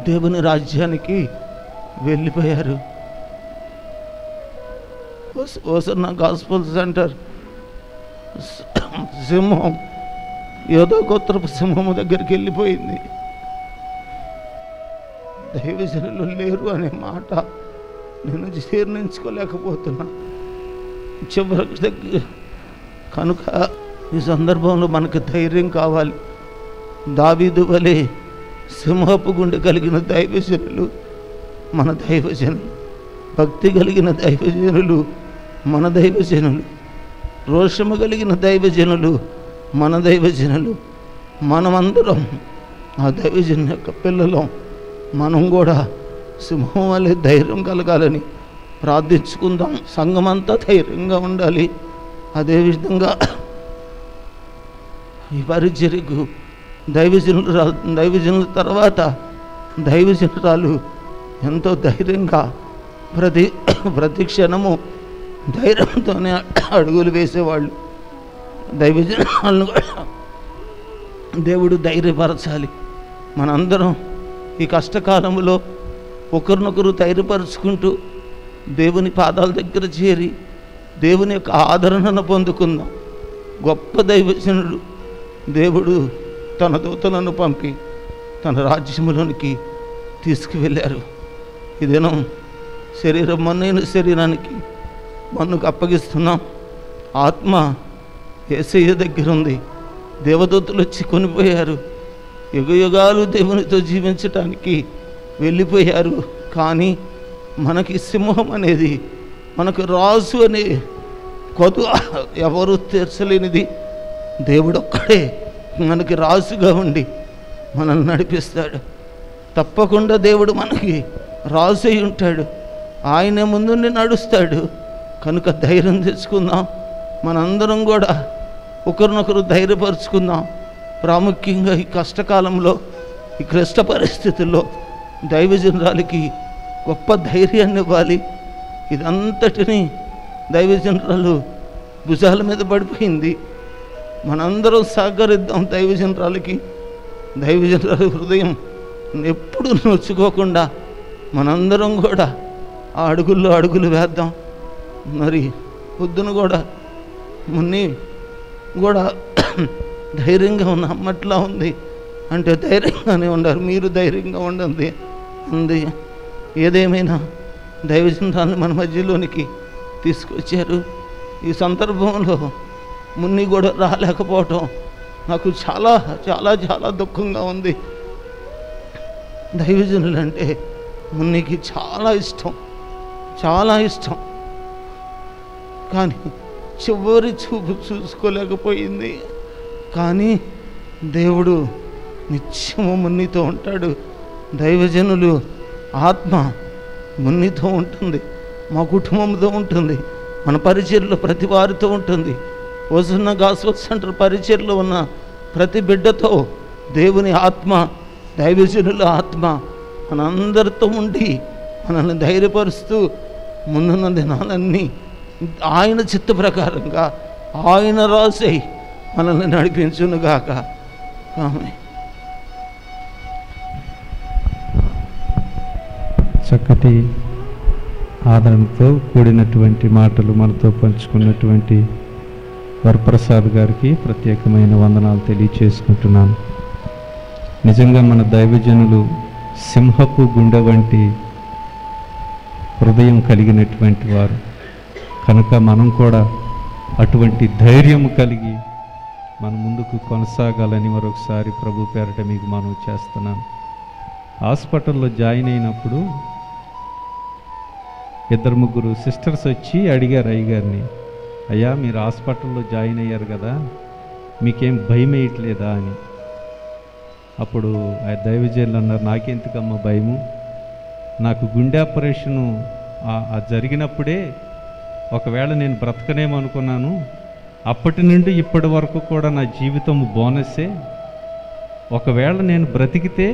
దేవుని రాజ్యానికి వెళ్ళిపోయారు. ఓసన్న గాస్పల్ సెంటర్ సింహం యోధా గోత్రపు సింహము దగ్గరికి వెళ్ళిపోయింది. దైవజనులు లేరు అనే మాట నేను జీర్ణించుకోలేకపోతున్నా. చివరికి కనుక ఈ సందర్భంలో మనకు ధైర్యం కావాలి. దావీదు వలె సింహపు గుండె కలిగిన దైవజనులు మన దైవజనులు, భక్తి కలిగిన దైవజనులు మన దైవజనులు, రోషము కలిగిన దైవజనులు మన దైవజనులు. మనమందరం ఆ దైవజను యొక్క పిల్లలం. మనం కూడా సింహం వలె ధైర్యం కలగాలని ప్రార్థించుకుందాం. సంఘమంతా ధైర్యంగా ఉండాలి. అదేవిధంగా ఈ పరిచర్యకు దైవజనుల తర్వాత దైవజనురాలు ఎంతో ధైర్యంగా ప్రతి క్షణము ధైర్యంతోనే అడుగులు వేసేవాళ్ళు. దైవజనులను దేవుడు ధైర్యపరచాలి. మనందరం ఈ కష్టకాలంలో ఒకరినొకరు ధైర్యపరుచుకుంటూ దేవుని పాదాల దగ్గర చేరి దేవుని యొక్క ఆదరణను పొందుకుందాం. గొప్ప దైవజనుడు దేవుడు తన దూతలను పంపి తన రాజ్యములోనికి తీసుకువెళ్ళారు. ఈ దినం మన్నైన శరీరానికి మన్నుకు అప్పగిస్తున్నాం. ఆత్మ యేసయ్య దగ్గర ఉంది. దేవదూతలు వచ్చి కొనిపోయారు. యుగయుగాలు దేవునితో జీవించటానికి వెళ్ళిపోయారు. కానీ మనకి సింహం అనేది, మనకు రాజు అనే కొదు ఎవరు తీర్చలేనిది దేవుడు ఒక్కడే మనకి రాజుగా ఉండి మనల్ని నడిపిస్తాడు. తప్పకుండా దేవుడు మనకి రాజు అయి ఉంటాడు. ఆయన ముందుండి నడుస్తాడు. కనుక ధైర్యం తెచ్చుకుందాం. మనందరం కూడా ఒకరినొకరు ధైర్యపరుచుకుందాం. ప్రాముఖ్యంగా ఈ కష్టకాలంలో, ఈ క్లిష్ట పరిస్థితుల్లో దైవజనురాలకి గొప్ప ధైర్యాన్ని ఇవ్వాలి. ఇదంతటిని దైవజనురాలు భుజాల మీద పడిపోయింది. మనందరం సహకరిద్దాం దైవజనురాలకి. దైవజనురాలు హృదయం ఎప్పుడు నొచ్చుకోకుండా మనందరం కూడా ఆ అడుగుల్లో అడుగులు వేద్దాం. మరి పొద్దున కూడా మున్ని కూడా ధైర్యంగా ఉన్న అమ్మట్లా ఉంది అంటే ధైర్యంగానే ఉండారు. మీరు ధైర్యంగా ఉండండి అంది. ఏదేమైనా దైవజనురాలను మన మధ్యలోనికి తీసుకొచ్చారు. ఈ సందర్భంలో మున్ని కూడా రాలేకపోవటం నాకు చాలా చాలా చాలా దుఃఖంగా ఉంది. దైవజనులు అంటే మున్నికి చాలా ఇష్టం, చాలా ఇష్టం. కానీ చివరి చూపు చూసుకోలేకపోయింది. కానీ దేవుడు నిత్యము మున్నితో ఉంటాడు. దైవజనులు ఆత్మ మున్నితో ఉంటుంది, మా కుటుంబంతో ఉంటుంది, మన పరిచర్లో ప్రతి వారితో ఉంటుంది. వస్తున్న గాస్పల్ సెంటర్ పరిచర్లో ఉన్న ప్రతి బిడ్డతో దేవుని ఆత్మ, దైవజనుల ఆత్మ మనందరితో ఉండి మనల్ని ధైర్యపరుస్తూ ముందున్న దినాలన్నీ ఆయన చిత్త ప్రకారంగా ఆయన రాసై మనల్ని నడిపించునుగాక. ఆమేన్. చక్కటి ఆదరణతో కూడినటువంటి మాటలు మనతో పంచుకున్నటువంటి వరప్రసాద్ గారికి ప్రత్యేకమైన వందనాలు తెలియచేసుకుంటున్నాను. నిజంగా మన దైవజనులు సింహపు గుండె వంటి హృదయం కలిగినటువంటి వారు కనుక మనం కూడా అటువంటి ధైర్యం కలిగి మన ముందుకు కొనసాగాలని మరొకసారి ప్రభు పేరట మీకు మనం చేస్తున్నాను. హాస్పిటల్లో జాయిన్ అయినప్పుడు 2-3 సిస్టర్స్ వచ్చి అడిగారు అయ్యగారిని, అయ్యా మీరు హాస్పిటల్లో జాయిన్ అయ్యారు కదా, మీకేం భయం వేయట్లేదా అని. అప్పుడు ఆ దైవజనులు అన్నారు, నాకెందుకమ్మ భయము, నాకు గుండె ఆపరేషను జరిగినప్పుడే ఒకవేళ నేను బ్రతకనేమనుకున్నాను, అప్పటి నుండి ఇప్పటి వరకు కూడా నా జీవితం బోనస్సే. ఒకవేళ నేను బ్రతికితే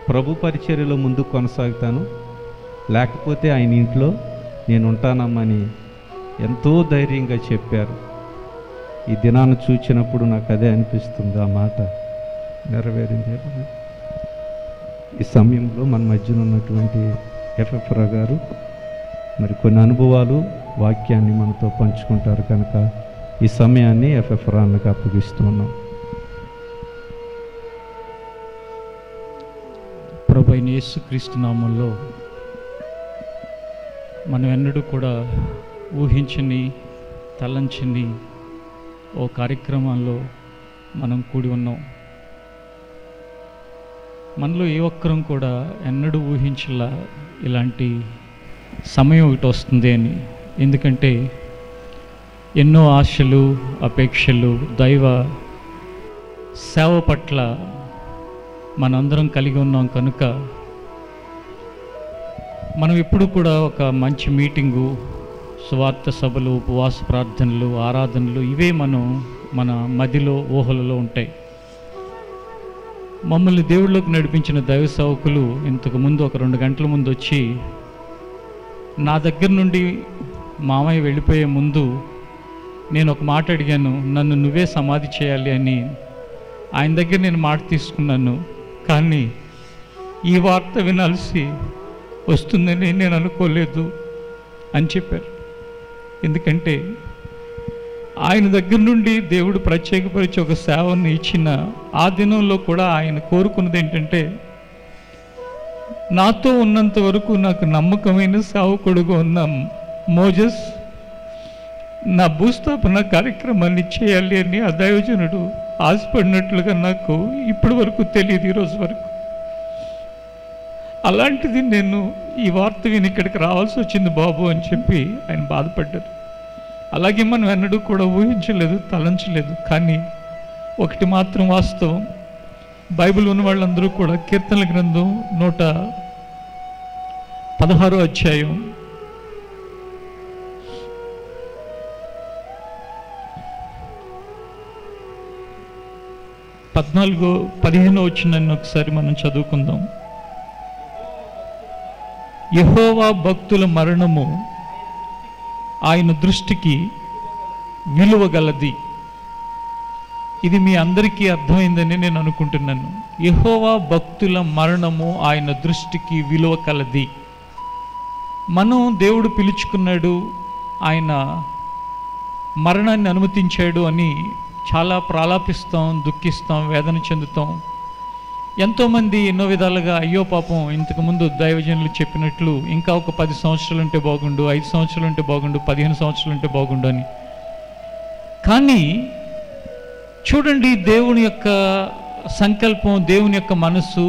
ప్రభు పరిచర్యలో ముందుకు కొనసాగుతాను, లేకపోతే ఆయన ఇంట్లో నేను ఉంటానమ్మని ఎంతో ధైర్యంగా చెప్పారు. ఈ దినాన్ని చూచినప్పుడు నాకు అదే అనిపిస్తుంది, ఆ మాట నెరవేరింది. ఈ సమయంలో మన మధ్యన ఉన్నటువంటి ఎఫ్ఎఫ్రా గారు మరి కొన్ని అనుభవాలు, వాక్యాన్ని మనతో పంచుకుంటారు కనుక ఈ సమయాన్ని ఎఫ్ఎఫ్రా అన్నకు అప్పగిస్తున్నాం. ప్రభువైన యేసుక్రీస్తు నామములో మనం ఎన్నడూ కూడా ఊహించని, తలంచని ఓ కార్యక్రమాల్లో మనం కూడి ఉన్నాం. మనలో ఏ ఒక్కరం కూడా ఎన్నడూ ఊహించలా ఇలాంటి సమయం ఒకటి వస్తుంది అని. ఎందుకంటే ఎన్నో ఆశలు, అపేక్షలు, దైవ సేవ పట్ల మనందరం కలిగి ఉన్నాం కనుక మనం ఎప్పుడు కూడా ఒక మంచి మీటింగు, సువార్త సభలు, ఉపవాస ప్రార్థనలు, ఆరాధనలు ఇవే మన మదిలో, ఊహలలో ఉంటాయి. మమ్మల్ని దేవుళ్ళలోకి నడిపించిన దైవ సేవకులు ఇంతకుముందు ఒక 2 గంటల ముందు వచ్చి నా దగ్గర నుండి మామయ్య వెళ్ళిపోయే ముందు నేను ఒక మాట అడిగాను, నన్ను నువ్వే సమాధి చేయాలి అని. ఆయన దగ్గర నేను మాట తీసుకున్నాను, కానీ ఈ వార్త వినాల్సి వస్తుందని నేను అనుకోలేదు అని చెప్పారు. ఎందుకంటే ఆయన దగ్గర నుండి దేవుడు ప్రత్యేకపరిచి ఒక సేవను ఇచ్చిన ఆ దినంలో కూడా ఆయన కోరుకున్నది ఏంటంటే, నాతో ఉన్నంత వరకు నాకు నమ్మకమైన సేవకుడుగా ఉన్న మోజెస్ నా భూస్థాపన కార్యక్రమాన్ని చేయాలి అని ఆ దైవజనుడు ఆశపడినట్లుగా నాకు ఇప్పటి వరకు తెలియదు, ఈరోజు వరకు. అలాంటిది నేను ఈ వార్త విని ఇక్కడికి రావాల్సి వచ్చింది బాబు అని చెప్పి ఆయన బాధపడ్డారు. అలాగే మనం ఎన్నడూ కూడా ఊహించలేదు, తలంచలేదు. కానీ ఒకటి మాత్రం వాస్తవం, బైబిల్ ఉన్న వాళ్ళందరూ కూడా కీర్తనల గ్రంథం 116వ అధ్యాయం 14-15 వచ్చిందని ఒకసారి మనం చదువుకుందాం. యెహోవా భక్తుల మరణము ఆయన దృష్టికి విలువగలది. ఇది మీ అందరికీ అర్థమైందని నేను అనుకుంటున్నాను. యెహోవా భక్తుల మరణము ఆయన దృష్టికి విలువ కలది. మనం దేవుడు పిలుచుకున్నాడు, ఆయన మరణాన్ని అనుమతించాడు అని చాలా ప్రాలాపిస్తాం, దుఃఖిస్తాం, వేదన చెందుతాం. ఎంతోమంది ఎన్నో విధాలుగా అయ్యో పాపం ఇంతకుముందు దైవజనులు చెప్పినట్లు ఇంకా ఒక 10 సంవత్సరాలు ఉంటే బాగుండు, 5 సంవత్సరాలు ఉంటే బాగుండు, 15 సంవత్సరాలు ఉంటే బాగుండు అని. కానీ చూడండి, దేవుని యొక్క సంకల్పం, దేవుని యొక్క మనసు,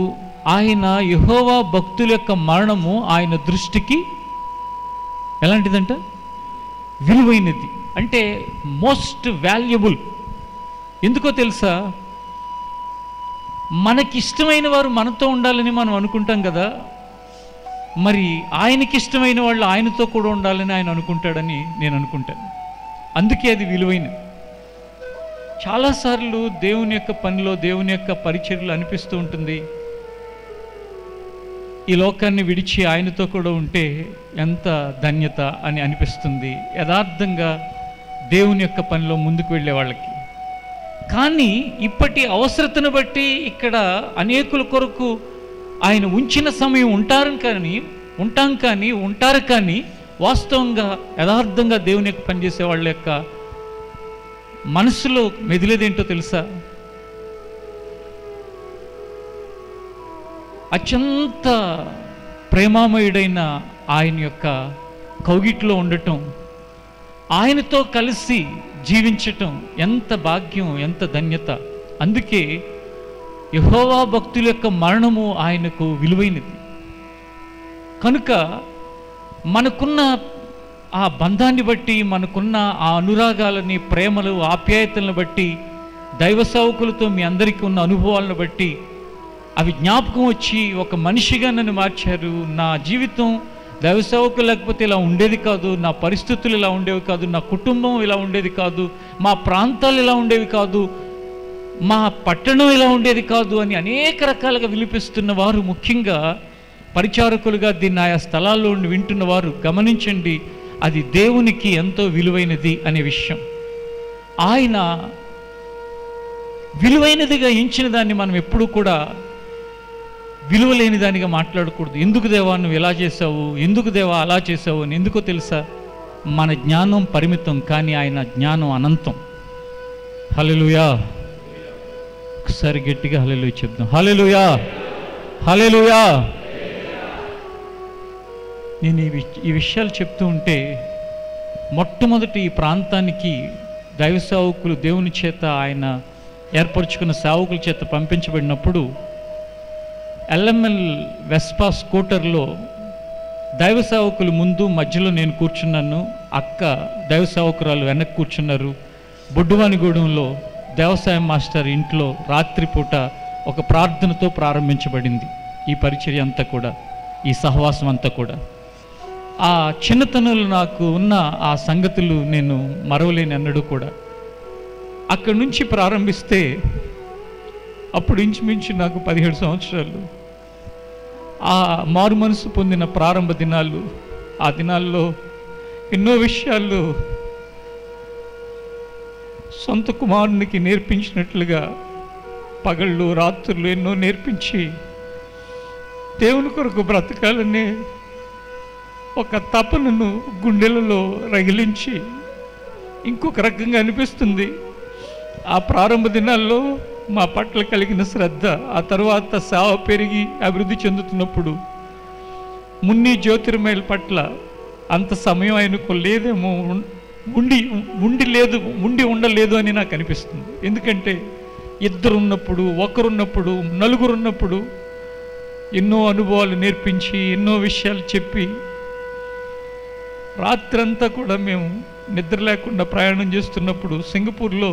ఆయన యెహోవా భక్తుల యొక్క మరణము ఆయన దృష్టికి ఎలాంటిదంట? విలువైనది, అంటే మోస్ట్ వాల్యుబుల్. ఎందుకో తెలుసా? మనకిష్టమైన వారు మనతో ఉండాలని మనం అనుకుంటాం కదా, మరి ఆయనకిష్టమైన వాళ్ళు ఆయనతో కూడా ఉండాలని ఆయన అనుకుంటాడని నేను అనుకుంటాను. అందుకే అది విలువైనది. చాలాసార్లు దేవుని యొక్క పనిలో, దేవుని యొక్క పరిచర్యలు అనిపిస్తూ ఉంటుంది, ఈ లోకాన్ని విడిచి ఆయనతో కూడా ఉంటే ఎంత ధన్యత అని అనిపిస్తుంది యథార్థంగా దేవుని యొక్క పనిలో ముందుకు వెళ్ళే వాళ్ళకి. కానీ ఇప్పటి అవసరతను బట్టి ఇక్కడ అనేకుల కొరకు ఆయన ఉంచిన సమయం ఉంటారు కానీ వాస్తవంగా యథార్థంగా దేవుని యొక్క పనిచేసే వాళ్ళ యొక్క మనసులో మెదిలేదేంటో తెలుసా? అత్యంత ప్రేమామయుడైన ఆయన యొక్క కౌగిట్లో ఉండటం, ఆయనతో కలిసి జీవించటం ఎంత భాగ్యం, ఎంత ధన్యత. అందుకే యెహోవా భక్తుల యొక్క మరణము ఆయనకు విలువైనది. కనుక మనకున్న ఆ బంధాన్ని బట్టి, మనకున్న ఆ అనురాగాలని, ప్రేమలు, ఆప్యాయతలను బట్టి, దైవ సేవకులతో మీ అందరికీ ఉన్న అనుభవాలను బట్టి అవి జ్ఞాపకం వచ్చి ఒక మనిషిగా నన్ను మార్చారు. నా జీవితం దైవ సేవకులు లేకపోతే ఇలా ఉండేది కాదు, నా పరిస్థితులు ఇలా ఉండేవి కాదు, నా కుటుంబం ఇలా ఉండేది కాదు, మా ప్రాంతాలు ఇలా ఉండేవి కాదు, మా పట్టణం ఇలా ఉండేది కాదు అని అనేక రకాలుగా వినిపిస్తున్న వారు, ముఖ్యంగా పరిచారకులుగా దీన్ని ఆయా స్థలాల్లో ఉండి వింటున్న వారు గమనించండి, అది దేవునికి ఎంతో విలువైనది అనే విషయం. ఆయన విలువైనదిగా ఎంచిన దాన్ని మనం ఎప్పుడూ కూడా విలువలేని దానిగా మాట్లాడకూడదు. ఎందుకు దేవా నువ్వు ఇలా చేసావు, ఎందుకు దేవా అలా చేసావు అని. ఎందుకో తెలుసా? మన జ్ఞానం పరిమితం, కానీ ఆయన జ్ఞానం అనంతం. హల్లెలూయా! ఒకసారి గట్టిగా హల్లెలూయా చెప్దాం. హల్లెలూయా, హల్లెలూయా. నేను ఈ విషయాలు చెప్తూ ఉంటే, మొట్టమొదటి ఈ ప్రాంతానికి దైవ సేవకులు దేవుని చేత ఆయన ఏర్పరచుకున్న సేవకుల చేత పంపించబడినప్పుడు ఎల్ఎంఎల్ వెస్పా స్కూటర్లో దైవ సేవకులు ముందు, మధ్యలో నేను కూర్చున్నాను, అక్క దైవ సేవకురాలు వెనక్కి కూర్చున్నారు. బొడ్డువానిగూడెంలో దేవసాయం మాస్టర్ ఇంట్లో రాత్రిపూట ఒక ప్రార్థనతో ప్రారంభించబడింది ఈ పరిచర్య అంతా కూడా, ఈ సహవాసం అంతా కూడా. ఆ చిన్నతనంలో నాకు ఉన్న ఆ సంగతులు నేను మరవలేని అన్నడు కూడా. అక్కడి నుంచి ప్రారంభిస్తే అప్పుడు ఇంచుమించు నాకు 17 సంవత్సరాలు. ఆ మారు మనసు పొందిన ప్రారంభ దినాలు, ఆ దినాల్లో ఎన్నో విషయాలు సొంత కుమారునికి నేర్పించినట్లుగా పగళ్ళు రాత్రులు ఎన్నో నేర్పించి దేవుని కొరకు బ్రతకాలనే ఒక తపనను గుండెలలో రగిలించి, ఇంకొక రకంగా అనిపిస్తుంది ఆ ప్రారంభ దినాల్లో మా పట్ల కలిగిన శ్రద్ధ. ఆ తర్వాత సేవ పెరిగి అభివృద్ధి చెందుతున్నప్పుడు మున్ని జ్యోతిర్మయుల పట్ల అంత సమయం ఆయనకు లేదేమో, ఉండి ఉండలేదు అని నాకు అనిపిస్తుంది. ఎందుకంటే ఇద్దరున్నప్పుడు, ఒకరున్నప్పుడు, నలుగురున్నప్పుడు ఎన్నో అనుభవాలు నేర్పించి, ఎన్నో విషయాలు చెప్పి, రాత్రంతా కూడా మేము నిద్ర లేకుండా ప్రయాణం చేస్తున్నప్పుడు సింగపూర్లో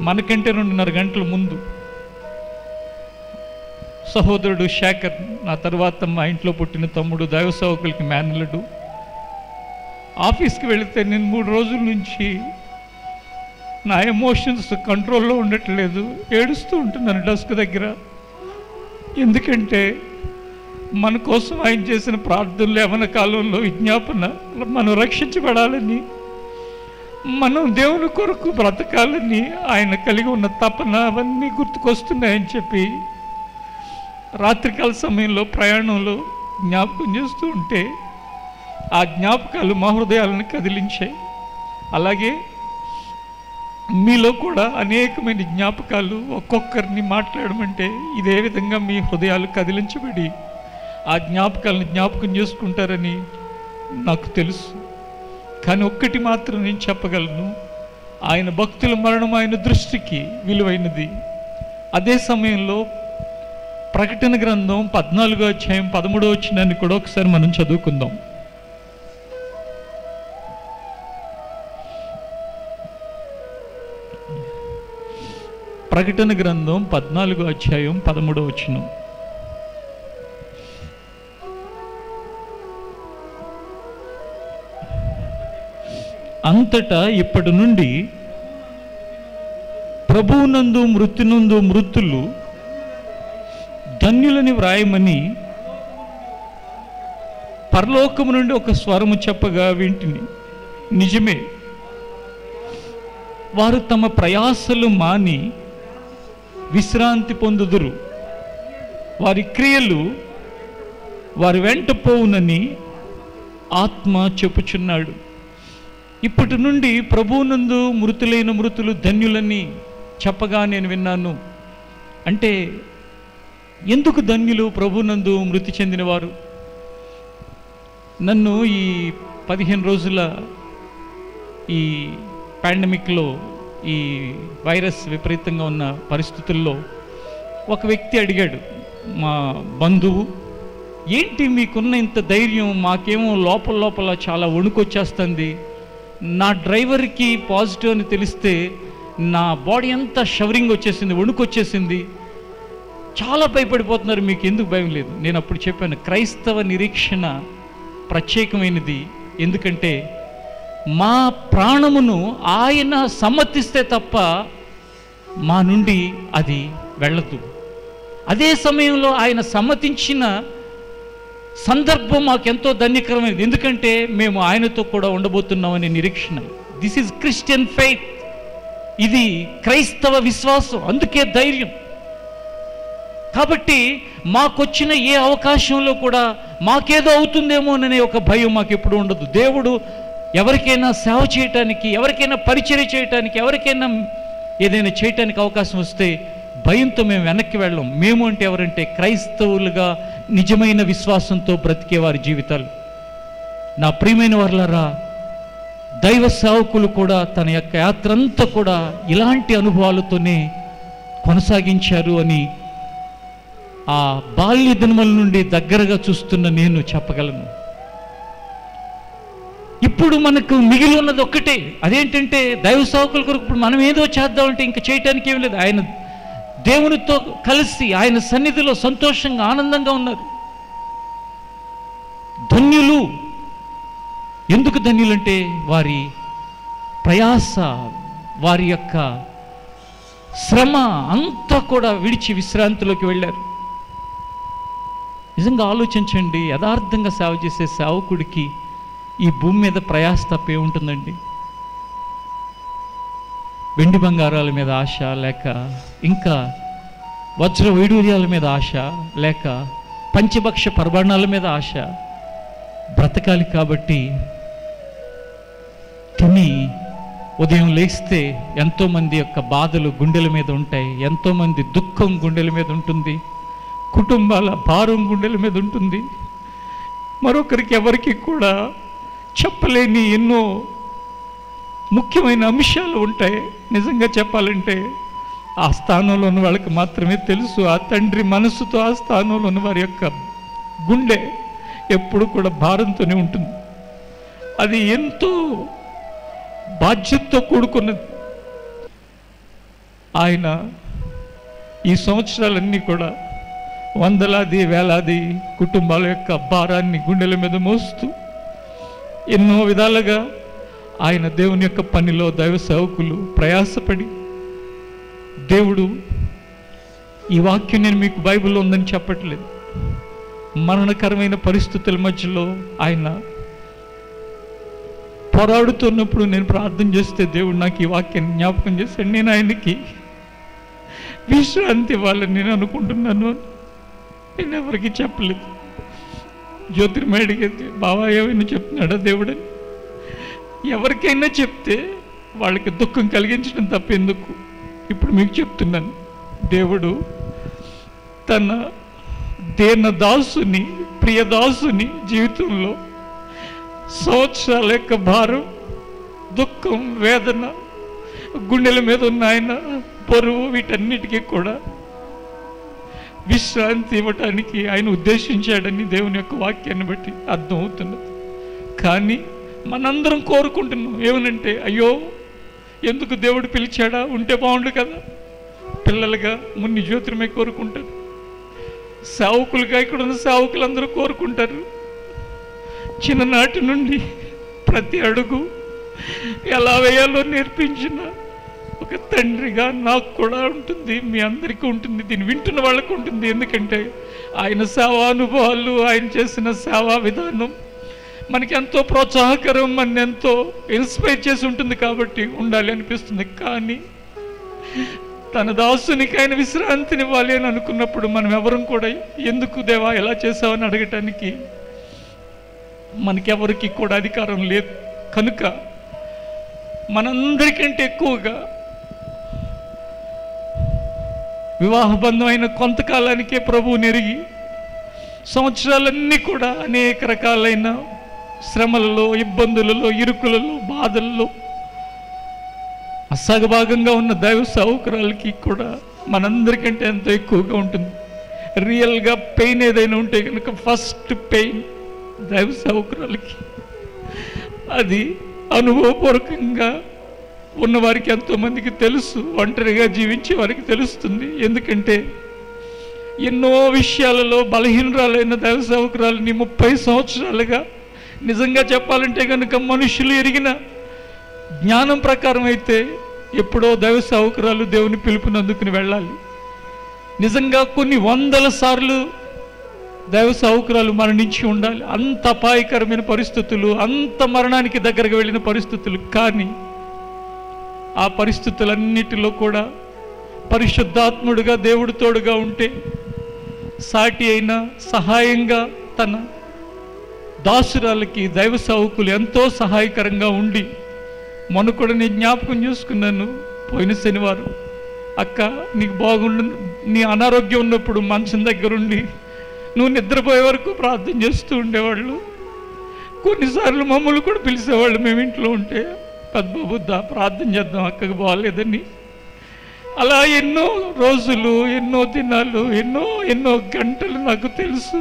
మనకంటే 2.5 గంటల ముందు సహోదరుడు శేఖర్, నా తర్వాత మా ఇంట్లో పుట్టిన తమ్ముడు, దైవ సేవకులకి మేనల్లుడు, ఆఫీస్కి వెళితే నేను 3 రోజుల నుంచి నా ఎమోషన్స్ కంట్రోల్లో ఉండట్లేదు, ఏడుస్తూ ఉంటున్నాను డస్క్ దగ్గర. ఎందుకంటే మన కోసం ఆయన చేసిన ప్రార్థనలు, యవన కాలంలో విజ్ఞాపన, మనం రక్షించబడాలని, మనం దేవుని కొరకు బ్రతకాలని ఆయన కలిగి ఉన్న తపన, అవన్నీ గుర్తుకొస్తున్నాయని చెప్పి రాత్రికాల సమయంలో ప్రయాణంలో జ్ఞాపకం చేస్తూ ఉంటే ఆ జ్ఞాపకాలు మా హృదయాలను కదిలించాయి. అలాగే మీలో కూడా అనేకమైన జ్ఞాపకాలు ఒక్కొక్కరిని మాట్లాడమంటే ఇదే విధంగా మీ హృదయాలు కదిలించబడి ఆ జ్ఞాపకాలను జ్ఞాపకం చేసుకుంటారని నాకు తెలుసు. కానీ ఒక్కటి మాత్రం నేను చెప్పగలను, ఆయన భక్తుల మరణం ఆయన దృష్టికి విలువైనది. అదే సమయంలో ప్రకటన గ్రంథం 14వ అధ్యాయం 13వ వచనాన్ని కూడా ఒకసారి మనం చదువుకుందాం. ప్రకటన గ్రంథం 14వ అధ్యాయం 13వ వచనం. అంతటా ఇప్పటి నుండి ప్రభువునందు మృత్యునందు మృతులు ధన్యులని వ్రాయమని పరలోకము నుండి ఒక స్వరము చెప్పగా వింటిని. నిజమే, వారు తమ ప్రయాసలు మాని విశ్రాంతి పొందుదురు, వారి క్రియలు వారి వెంట పోవునని ఆత్మ చెప్పుచున్నాడు. ఇప్పటి నుండి ప్రభువునందు మృతులైన మృతులు ధన్యులని చెప్పగా నేను విన్నాను. అంటే ఎందుకు ధన్యులు ప్రభువునందు మృతి చెందినవారు? నన్ను ఈ 15 రోజుల ఈ పాండమిక్లో, ఈ వైరస్ విపరీతంగా ఉన్న పరిస్థితుల్లో ఒక వ్యక్తి అడిగాడు, మా బంధువు, ఏంటి మీకున్న ఇంత ధైర్యం? మాకేమో లోపల లోపల చాలా వణుకొచ్చేస్తుంది. నా డ్రైవర్కి పాజిటివ్ అని తెలిస్తే నా బాడీ అంతా షవరింగ్ వచ్చేసింది, వణుకొచ్చేసింది, చాలా భయపడిపోతున్నారు, మీకు ఎందుకు భయం లేదు? నేను అప్పుడు చెప్పాను, క్రైస్తవ నిరీక్షణ ప్రత్యేకమైనది. ఎందుకంటే మా ప్రాణమును ఆయన సమ్మతిస్తే తప్ప మా నుండి అది వెళ్ళదు. అదే సమయంలో ఆయన సమ్మతించిన సందర్భం మాకెంతో ధన్యకరమైనది. ఎందుకంటే మేము ఆయనతో కూడా ఉండబోతున్నామనే నిరీక్షణ. This is Christian faith. ఇది క్రైస్తవ విశ్వాసం, అందుకే ధైర్యం. కాబట్టి మాకొచ్చిన ఏ అవకాశంలో కూడా మాకేదో అవుతుందేమోననే ఒక భయం మాకు ఎప్పుడు ఉండదు. దేవుడు ఎవరికైనా సేవ చేయటానికి, ఎవరికైనా పరిచర్య చేయటానికి, ఎవరికైనా ఏదైనా చేయటానికి అవకాశం వస్తే భయంతో మేము వెనక్కి వెళ్ళం. మేము అంటే ఎవరంటే క్రైస్తవులుగా నిజమైన విశ్వాసంతో బ్రతికే వారి జీవితాలు. నా ప్రియమైన వారలారా, దైవ సేవకులు కూడా తన యొక్క యాత్ర అంతా కూడా ఇలాంటి అనుభవాలతోనే కొనసాగించారు అని ఆ బాల్య దినముల నుండి దగ్గరగా చూస్తున్న నేను చెప్పగలను. ఇప్పుడు మనకు మిగిలి ఉన్నది ఒక్కటే, అదేంటంటే దైవ సేవకుల కొరకు ఇప్పుడు మనం ఏదో చేద్దామంటే ఇంకా చేయటానికి ఏం లేదు. ఆయన దేవునితో కలిసి ఆయన సన్నిధిలో సంతోషంగా ఆనందంగా ఉన్నారు. ధన్యులు. ఎందుకు ధన్యులంటే వారి ప్రయాస, వారి యొక్క శ్రమ అంతా కూడా విడిచి విశ్రాంతిలోకి వెళ్ళారు. నిజంగా ఆలోచించండి, యథార్థంగా సేవ చేసే సేవకుడికి ఈ భూమి మీద ప్రయాస తప్పే ఉంటుందండి? వెండి బంగారాల మీద ఆశ, లేక ఇంకా వజ్ర వైడూర్యాల మీద ఆశ, లేక పంచభక్ష పర్వణాల మీద ఆశ. బ్రతకాలి కాబట్టి తిని ఉదయం లేస్తే ఎంతోమంది యొక్క బాధలు గుండెల మీద ఉంటాయి, ఎంతోమంది దుఃఖం గుండెల మీద ఉంటుంది, కుటుంబాల భారం గుండెల మీద ఉంటుంది. మరొకరికి ఎవరికి కూడా చెప్పలేని ఎన్నో ముఖ్యమైన అంశాలు ఉంటాయి. నిజంగా చెప్పాలంటే ఆ స్థానంలో ఉన్న వాళ్ళకి మాత్రమే తెలుసు. ఆ తండ్రి మనసుతో ఆ స్థానంలో ఉన్న వారి యొక్క గుండె ఎప్పుడు కూడా భారంతోనే ఉంటుంది. అది ఎంతో బాధ్యతతో కూడుకున్నది. ఆయన ఈ సంవత్సరాలన్నీ కూడా వందలాది వేలాది కుటుంబాల యొక్క భారాన్ని గుండెల మీద మోస్తూ ఎన్నో విధాలుగా ఆయన దేవుని యొక్క పనిలో దైవ సేవకులు ప్రయాసపడి, దేవుడు ఈ వాక్యం నేను మీకు బైబిల్లో ఉందని చెప్పట్లేదు, మరణకరమైన పరిస్థితుల మధ్యలో ఆయన పోరాడుతున్నప్పుడు నేను ప్రార్థన చేస్తే దేవుడు నాకు ఈ వాక్యాన్ని జ్ఞాపకం చేశాడు. నేను ఆయనకి విశ్రాంతి ఇవ్వాలని నేను అనుకుంటున్నాను. నేను ఎవరికి చెప్పలేదు. జ్యోతిర్మయ అడిగేది, బాబా ఏమైనా చెప్తున్నాడా దేవుడని? ఎవరికైనా చెప్తే వాళ్ళకి దుఃఖం కలిగించడం తప్పెందుకు? ఇప్పుడు మీకు చెప్తున్నాను, దేవుడు తన దీనదాసుని, ప్రియదాసుని జీవితంలో సంవత్సరాల యొక్క భారం, దుఃఖం, వేదన, గుండెల మీద ఉన్న ఆయన బరువు, వీటన్నిటికీ కూడా విశ్రాంతి ఇవ్వటానికి ఆయన ఉద్దేశించాడని దేవుని యొక్క వాక్యాన్ని బట్టి అర్థమవుతున్నది. కానీ మనందరం కోరుకుంటున్నాం ఏమనంటే, అయ్యో ఎందుకు దేవుడు పిలిచాడా, ఉంటే బాగుండు కదా, పిల్లలుగా మున్ని జ్యోతిర్మే కోరుకుంటారు, సేవకులుగా ఇక్కడ ఉన్న సేవకులందరూ కోరుకుంటారు. చిన్ననాటి నుండి ప్రతి అడుగు ఎలా వేయాలో నేర్పించిన ఒక తండ్రిగా నాకు కూడా ఉంటుంది, మీ అందరికీ ఉంటుంది, దీన్ని వింటున్న వాళ్ళకు ఉంటుంది. ఎందుకంటే ఆయన సేవా అనుభవాలు, ఆయన చేసిన సేవా విధానం మనకి ఎంతో ప్రోత్సాహకరం, మన ఎంతో ఇన్స్పైర్ చేసి ఉంటుంది కాబట్టి ఉండాలి అనిపిస్తుంది. కానీ తన దాసునికి ఆయన విశ్రాంతినివ్వాలి అని అనుకున్నప్పుడు మనం ఎవరం కూడా ఎందుకు దేవా ఎలా చేసావని అడగటానికి మనకెవరికి కూడా అధికారం లేదు. కనుక మనందరికంటే ఎక్కువగా వివాహబంధం అయిన కొంతకాలానికే ప్రభువు నెరిగి సంవత్సరాలన్నీ కూడా అనేక రకాలైన శ్రమలలో, ఇబ్బందులలో, ఇరుకులలో, బాధల్లో అసగభాగంగా ఉన్న దైవ సేవకురాలకి కూడా మనందరికంటే ఎంతో ఎక్కువగా ఉంటుంది. రియల్గా పెయిన్ ఏదైనా ఉంటే కనుక ఫస్ట్ పెయిన్ దైవ సేవకురాలకి. అది అనుభవపూర్వకంగా ఉన్నవారికి ఎంతోమందికి తెలుసు, ఒంటరిగా జీవించే వారికి తెలుస్తుంది. ఎందుకంటే ఎన్నో విషయాలలో బలహీనరాలైన దైవ సేవకురాలని 30 సంవత్సరాలుగా నిజంగా చెప్పాలంటే కనుక మనుషులు ఎరిగిన జ్ఞానం ప్రకారం అయితే ఎప్పుడో దైవ సేవకురాలు దేవుని పిలుపునందుకుని వెళ్ళాలి. నిజంగా కొన్ని 100 సార్లు దైవ సేవకురాలు మరణించి ఉండాలి. అంత అపాయకరమైన పరిస్థితులు, అంత మరణానికి దగ్గరగా వెళ్ళిన పరిస్థితులు. కానీ ఆ పరిస్థితులన్నిటిలో కూడా పరిశుద్ధాత్ముడుగా దేవుడు తోడుగా ఉంటే సాటి అయిన సహాయంగా తన దాసురాలకి దైవ సేవకులు ఎంతో సహాయకరంగా ఉండి, మొన్న కూడా నేను జ్ఞాపకం చేసుకున్నాను. పోయిన శనివారం అక్క నీకు నీ అనారోగ్యం ఉన్నప్పుడు మంచం దగ్గరుండి నువ్వు నిద్రపోయే వరకు ప్రార్థన చేస్తూ ఉండేవాళ్ళు. కొన్నిసార్లు మమ్మల్ని కూడా పిలిచేవాళ్ళు మేము ఇంట్లో ఉంటే, పెద్దబుద్ద ప్రార్థన చేద్దాం అక్కకి బాగాలేదని. అలా ఎన్నో రోజులు, ఎన్నో దినాలు, ఎన్నో గంటలు నాకు తెలుసు.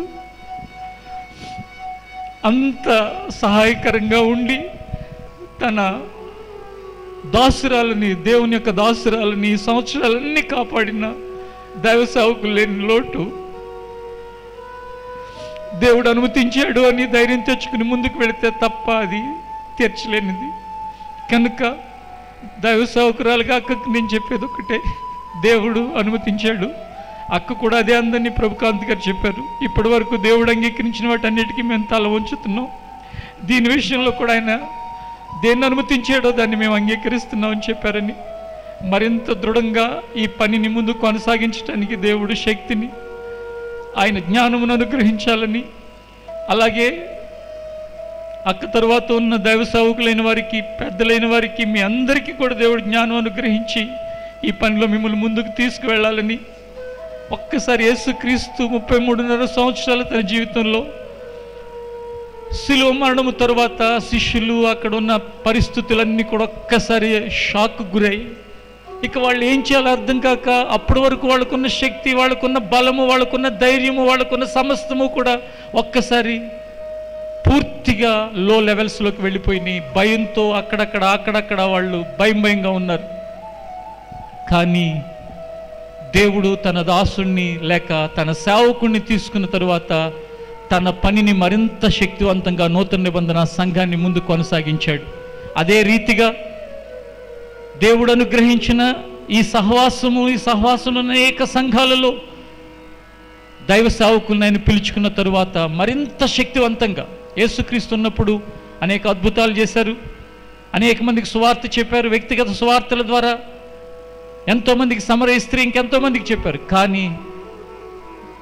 అంత సహాయకరంగా ఉండి తన దాసురాలని, దేవుని యొక్క దాసురాలని సంవత్సరాలన్నీ కాపాడిన దైవ సేవకులు లేని లోటు దేవుడు అనుమతించాడు అని ధైర్యం తెచ్చుకుని ముందుకు వెళితే తప్ప అది తీర్చలేనిది. కనుక దైవ సేవకురాలుగా అక్కకు నేను చెప్పేది ఒకటే, దేవుడు అనుమతించాడు. అక్క కూడా అదే అందని ప్రభుకాంత్ గారు చెప్పారు. ఇప్పటి వరకు దేవుడు అంగీకరించిన వాటన్నిటికీ మేము తల వంచుతున్నాం. దీని విషయంలో కూడా ఆయన దేన్ని అనుమతించాడో దాన్ని మేము అంగీకరిస్తున్నామని చెప్పారని, మరింత దృఢంగా ఈ పనిని ముందు కొనసాగించడానికి దేవుడు శక్తిని, ఆయన జ్ఞానమును అనుగ్రహించాలని, అలాగే అక్క తర్వాత ఉన్న దైవ సేవకులైన వారికి, పెద్దలైన వారికి, మీ అందరికీ కూడా దేవుడు జ్ఞానం అనుగ్రహించి ఈ పనిలో మిమ్మల్ని ముందుకు తీసుకువెళ్ళాలని, ఒక్కసారి యేసుక్రీస్తు 33.5 సంవత్సరాలు తన జీవితంలో శిలువ మరణము తర్వాత శిష్యులు అక్కడ ఉన్న పరిస్థితులన్నీ కూడా ఒక్కసారి షాక్ గురై, ఇక వాళ్ళు ఏం చేయాలో అర్థం కాక, అప్పటి వరకు వాళ్ళకున్న శక్తి, వాళ్ళకున్న బలము, వాళ్ళకున్న ధైర్యము, వాళ్ళకున్న సమస్తము కూడా ఒక్కసారి పూర్తిగా లో లెవెల్స్లోకి వెళ్ళిపోయినాయి. భయంతో అక్కడక్కడ వాళ్ళు భయంగా ఉన్నారు. కానీ దేవుడు తన దాసుణ్ణి లేక తన సేవకుణ్ణి తీసుకున్న తరువాత తన పనిని మరింత శక్తివంతంగా నూతన నిబంధన సంఘాన్ని ముందు కొనసాగించాడు. అదే రీతిగా దేవుడు అనుగ్రహించిన ఈ సహవాసంలో అనేక సంఘాలలో దైవ సేవకులను ఆయన పిలుచుకున్న తరువాత మరింత శక్తివంతంగా, యేసుక్రీస్తు ఉన్నప్పుడు అనేక అద్భుతాలు చేశారు, అనేక మందికి సువార్త చెప్పారు, వ్యక్తిగత సువార్తల ద్వారా ఎంతోమందికి, సమరయ స్త్రీ ఇంకెంతోమందికి చెప్పారు. కానీ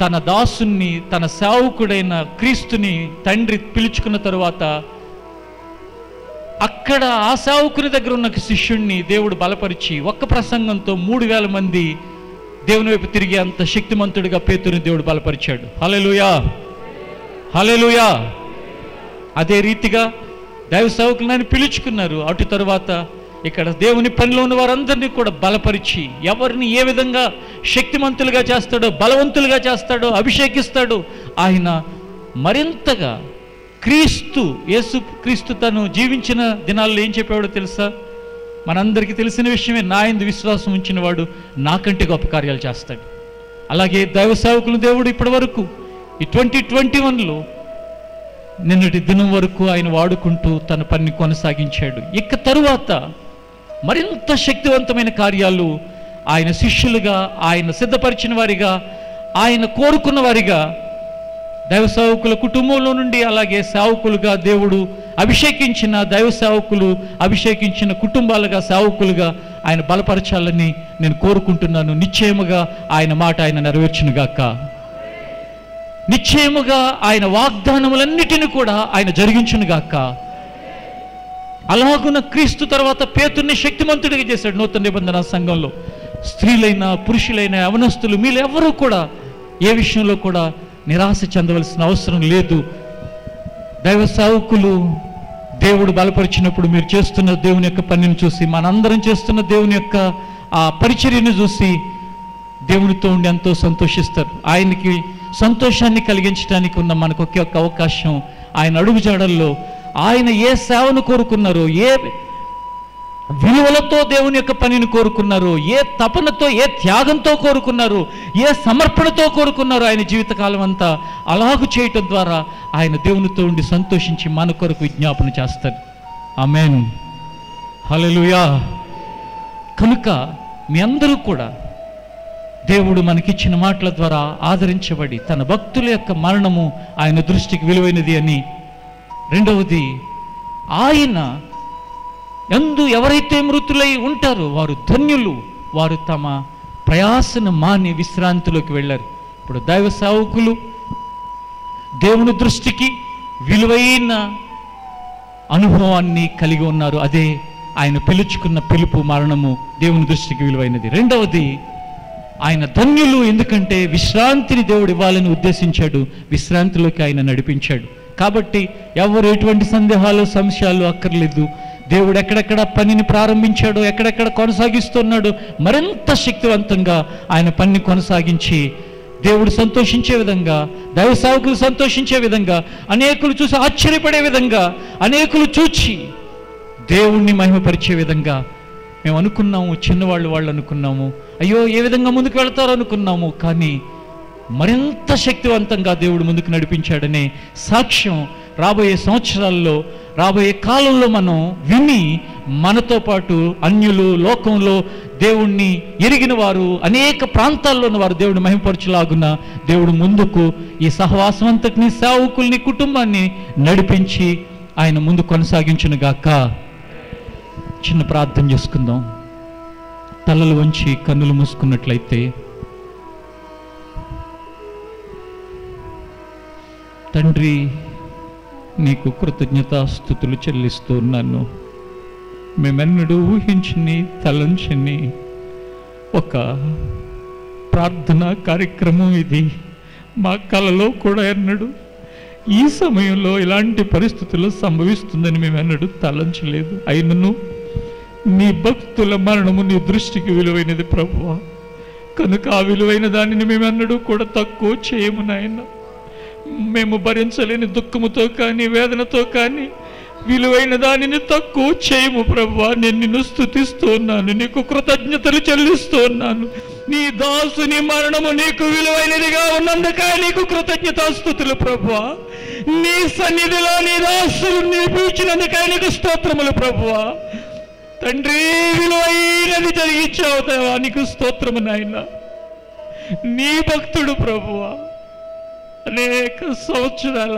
తన దాసుని, తన సేవకుడైన క్రీస్తుని తండ్రి పిలుచుకున్న తరువాత అక్కడ ఆ సేవకుని దగ్గర ఉన్న శిష్యుణ్ణి దేవుడు బలపరిచి ఒక్క ప్రసంగంతో 3,000 మంది దేవుని వైపు తిరిగి అంత శక్తిమంతుడిగా పేతురుని దేవుడు బలపరిచాడు. హల్లెలూయా, హల్లెలూయా. అదే రీతిగా దైవ సేవకులను ఆయన పిలుచుకున్నారు. అటు తరువాత ఇక్కడ దేవుని పనిలో ఉన్న వారందరినీ కూడా బలపరిచి, ఎవరిని ఏ విధంగా శక్తిమంతులుగా చేస్తాడో, బలవంతులుగా చేస్తాడో, అభిషేకిస్తాడో, ఆయన మరింతగా యేసు క్రీస్తు తను జీవించిన దినాల్లో ఏం చెప్పాడో తెలుసా? మనందరికీ తెలిసిన విషయమే, నా యందు విశ్వాసం ఉంచిన వాడు నాకంటే గొప్ప కార్యాలు చేస్తాడు. అలాగే దైవ సేవకులు దేవుడు ఇప్పటి వరకు ఈ 2021లో నిన్నటి దినం వరకు ఆయన వాడుకుంటూ తన పనిని కొనసాగించాడు. ఇక తరువాత మరింత శక్తివంతమైన కార్యాలు ఆయన శిష్యులుగా, ఆయన సిద్ధపరిచిన వారిగా, ఆయన కోరుకున్న వారిగా, దైవ సేవకుల కుటుంబంలో నుండి, అలాగే సేవకులుగా దేవుడు అభిషేకించిన దైవ సేవకులు, అభిషేకించిన కుటుంబాలుగా, సేవకులుగా ఆయన బలపరచాలని నేను కోరుకుంటున్నాను. నిశ్చయముగా ఆయన మాట ఆయన నెరవేర్చునుగాక. నిశ్చయముగా ఆయన వాగ్దానములన్నిటిని కూడా ఆయన జరిగించునుగాక. అలాగున క్రీస్తు తర్వాత పేతుర్ని శక్తిమంతుడిగా చేశాడు నూతన నిబంధన సంఘంలో. స్త్రీలైనా పురుషులైన యవనస్తులు మీరు ఎవరూ కూడా ఏ విషయంలో కూడా నిరాశ చెందవలసిన అవసరం లేదు. దైవ సేవకులు దేవుడు బలపరిచినప్పుడు మీరు చేస్తున్న దేవుని యొక్క పనిని చూసి, మనందరం చేస్తున్న దేవుని యొక్క ఆ పరిచర్యను చూసి దేవునితో ఉండి ఎంతో సంతోషిస్తారు. ఆయనకి సంతోషాన్ని కలిగించడానికి ఉన్న మనకు ఒకే ఒక్క అవకాశం ఆయన అడుగుజాడల్లో ఆయన ఏ సేవను కోరుకున్నారో, ఏ విలువలతో దేవుని యొక్క పనిని కోరుకున్నారు, ఏ తపనతో, ఏ త్యాగంతో కోరుకున్నారు, ఏ సమర్పణతో కోరుకున్నారు, ఆయన జీవితకాలం అంతా అలాగు చేయటం ద్వారా ఆయన దేవునితో ఉండి సంతోషించి మన కొరకు విజ్ఞాపన చేస్తారు. ఆమేన్, హల్లెలూయా. కనుక మీ అందరూ కూడా దేవుడు మనకిచ్చిన మాటల ద్వారా ఆదరించబడి తన భక్తుల యొక్క మరణము ఆయన దృష్టికి విలువైనది అని, రెండవది ఆయన యందు ఎవరైతే మృతులై ఉంటారో వారు ధన్యులు, వారు తమ ప్రయాసను మాని విశ్రాంతిలోకి వెళ్ళారు. ఇప్పుడు దైవ సేవకులు దేవుని దృష్టికి విలువైన అనుభవాన్ని కలిగి ఉన్నారు. అదే ఆయన పిలుచుకున్న పిలుపు, మరణము దేవుని దృష్టికి విలువైనది. రెండవది ఆయన ధన్యులు, ఎందుకంటే విశ్రాంతిని దేవుడు ఇవ్వాలని ఉద్దేశించాడు, విశ్రాంతిలోకి ఆయన నడిపించాడు. కాబట్టి ఎవరు ఎటువంటి సందేహాలు, సంశయాలు అక్కర్లేదు. దేవుడు ఎక్కడెక్కడ పనిని ప్రారంభించాడో, ఎక్కడెక్కడ కొనసాగిస్తున్నాడో మరింత శక్తివంతంగా ఆయన పనిని కొనసాగించి దేవుడు సంతోషించే విధంగా, దైవ సేవకులు సంతోషించే విధంగా, అనేకులు చూసి ఆశ్చర్యపడే విధంగా, అనేకులు చూచి దేవుణ్ణి మహిమపరిచే విధంగా మేము అనుకున్నాము. చిన్నవాళ్ళు అనుకున్నాము, అయ్యో ఏ విధంగా ముందుకు వెళ్తారో అనుకున్నాము. కానీ మరింత శక్తివంతంగా దేవుడు ముందుకు నడిపించాడనే సాక్ష్యం రాబోయే సంవత్సరాల్లో, రాబోయే కాలంలో మనం విని, మనతో పాటు అన్యులు, లోకంలో దేవుణ్ణి ఎరిగిన వారు, అనేక ప్రాంతాల్లో ఉన్న వారు దేవుడిని మహిమపరచులాగున దేవుడు ముందుకు ఈ సహవాసం అంతటిని, సేవకుల్ని, కుటుంబాన్ని నడిపించి ఆయన ముందు కొనసాగించునుగాక. చిన్న ప్రార్థన చేసుకుందాం. తలలు వంచి కన్నులు మూసుకున్నట్లయితే, తండ్రి నీకు కృతజ్ఞతాస్తుతులు చెల్లిస్తూ ఉన్నాను. మేమెన్నడూ ఊహించని, తలంచని ఒక ప్రార్థనా కార్యక్రమం ఇది. మా కలలో కూడా ఎన్నడూ ఈ సమయంలో ఇలాంటి పరిస్థితులు సంభవిస్తుందని మేమెన్నడూ తలంచలేదు. అయినను నీ భక్తుల మరణము నీ దృష్టికి విలువైనది ప్రభువా. కనుక ఆ విలువైన దానిని మేమెన్నడూ కూడా తక్కువ చేయము నాయన. మేము భరించలేని దుఃఖముతో కానీ, వేదనతో కానీ విలువైన దానిని తక్కువ చేయము ప్రభువా. నేను నిన్ను స్తుతిస్తూ ఉన్నాను, నీకు కృతజ్ఞతలు చెల్లిస్తూ ఉన్నాను. నీ దాసుని మరణము నీకు విలువైనదిగా ఉన్నందుకే నీకు కృతజ్ఞతాస్తుతులు ప్రభువా. నీ సన్నిధిలో నీ దాసులు నిలిపించినందుకే నీకు స్తోత్రములు ప్రభువా. తండ్రి, విలువైనది జరిగించావు దేవా, నీకు స్తోత్రము నాయన. నీ భక్తుడు ప్రభువా, అనేక సంవత్సరాల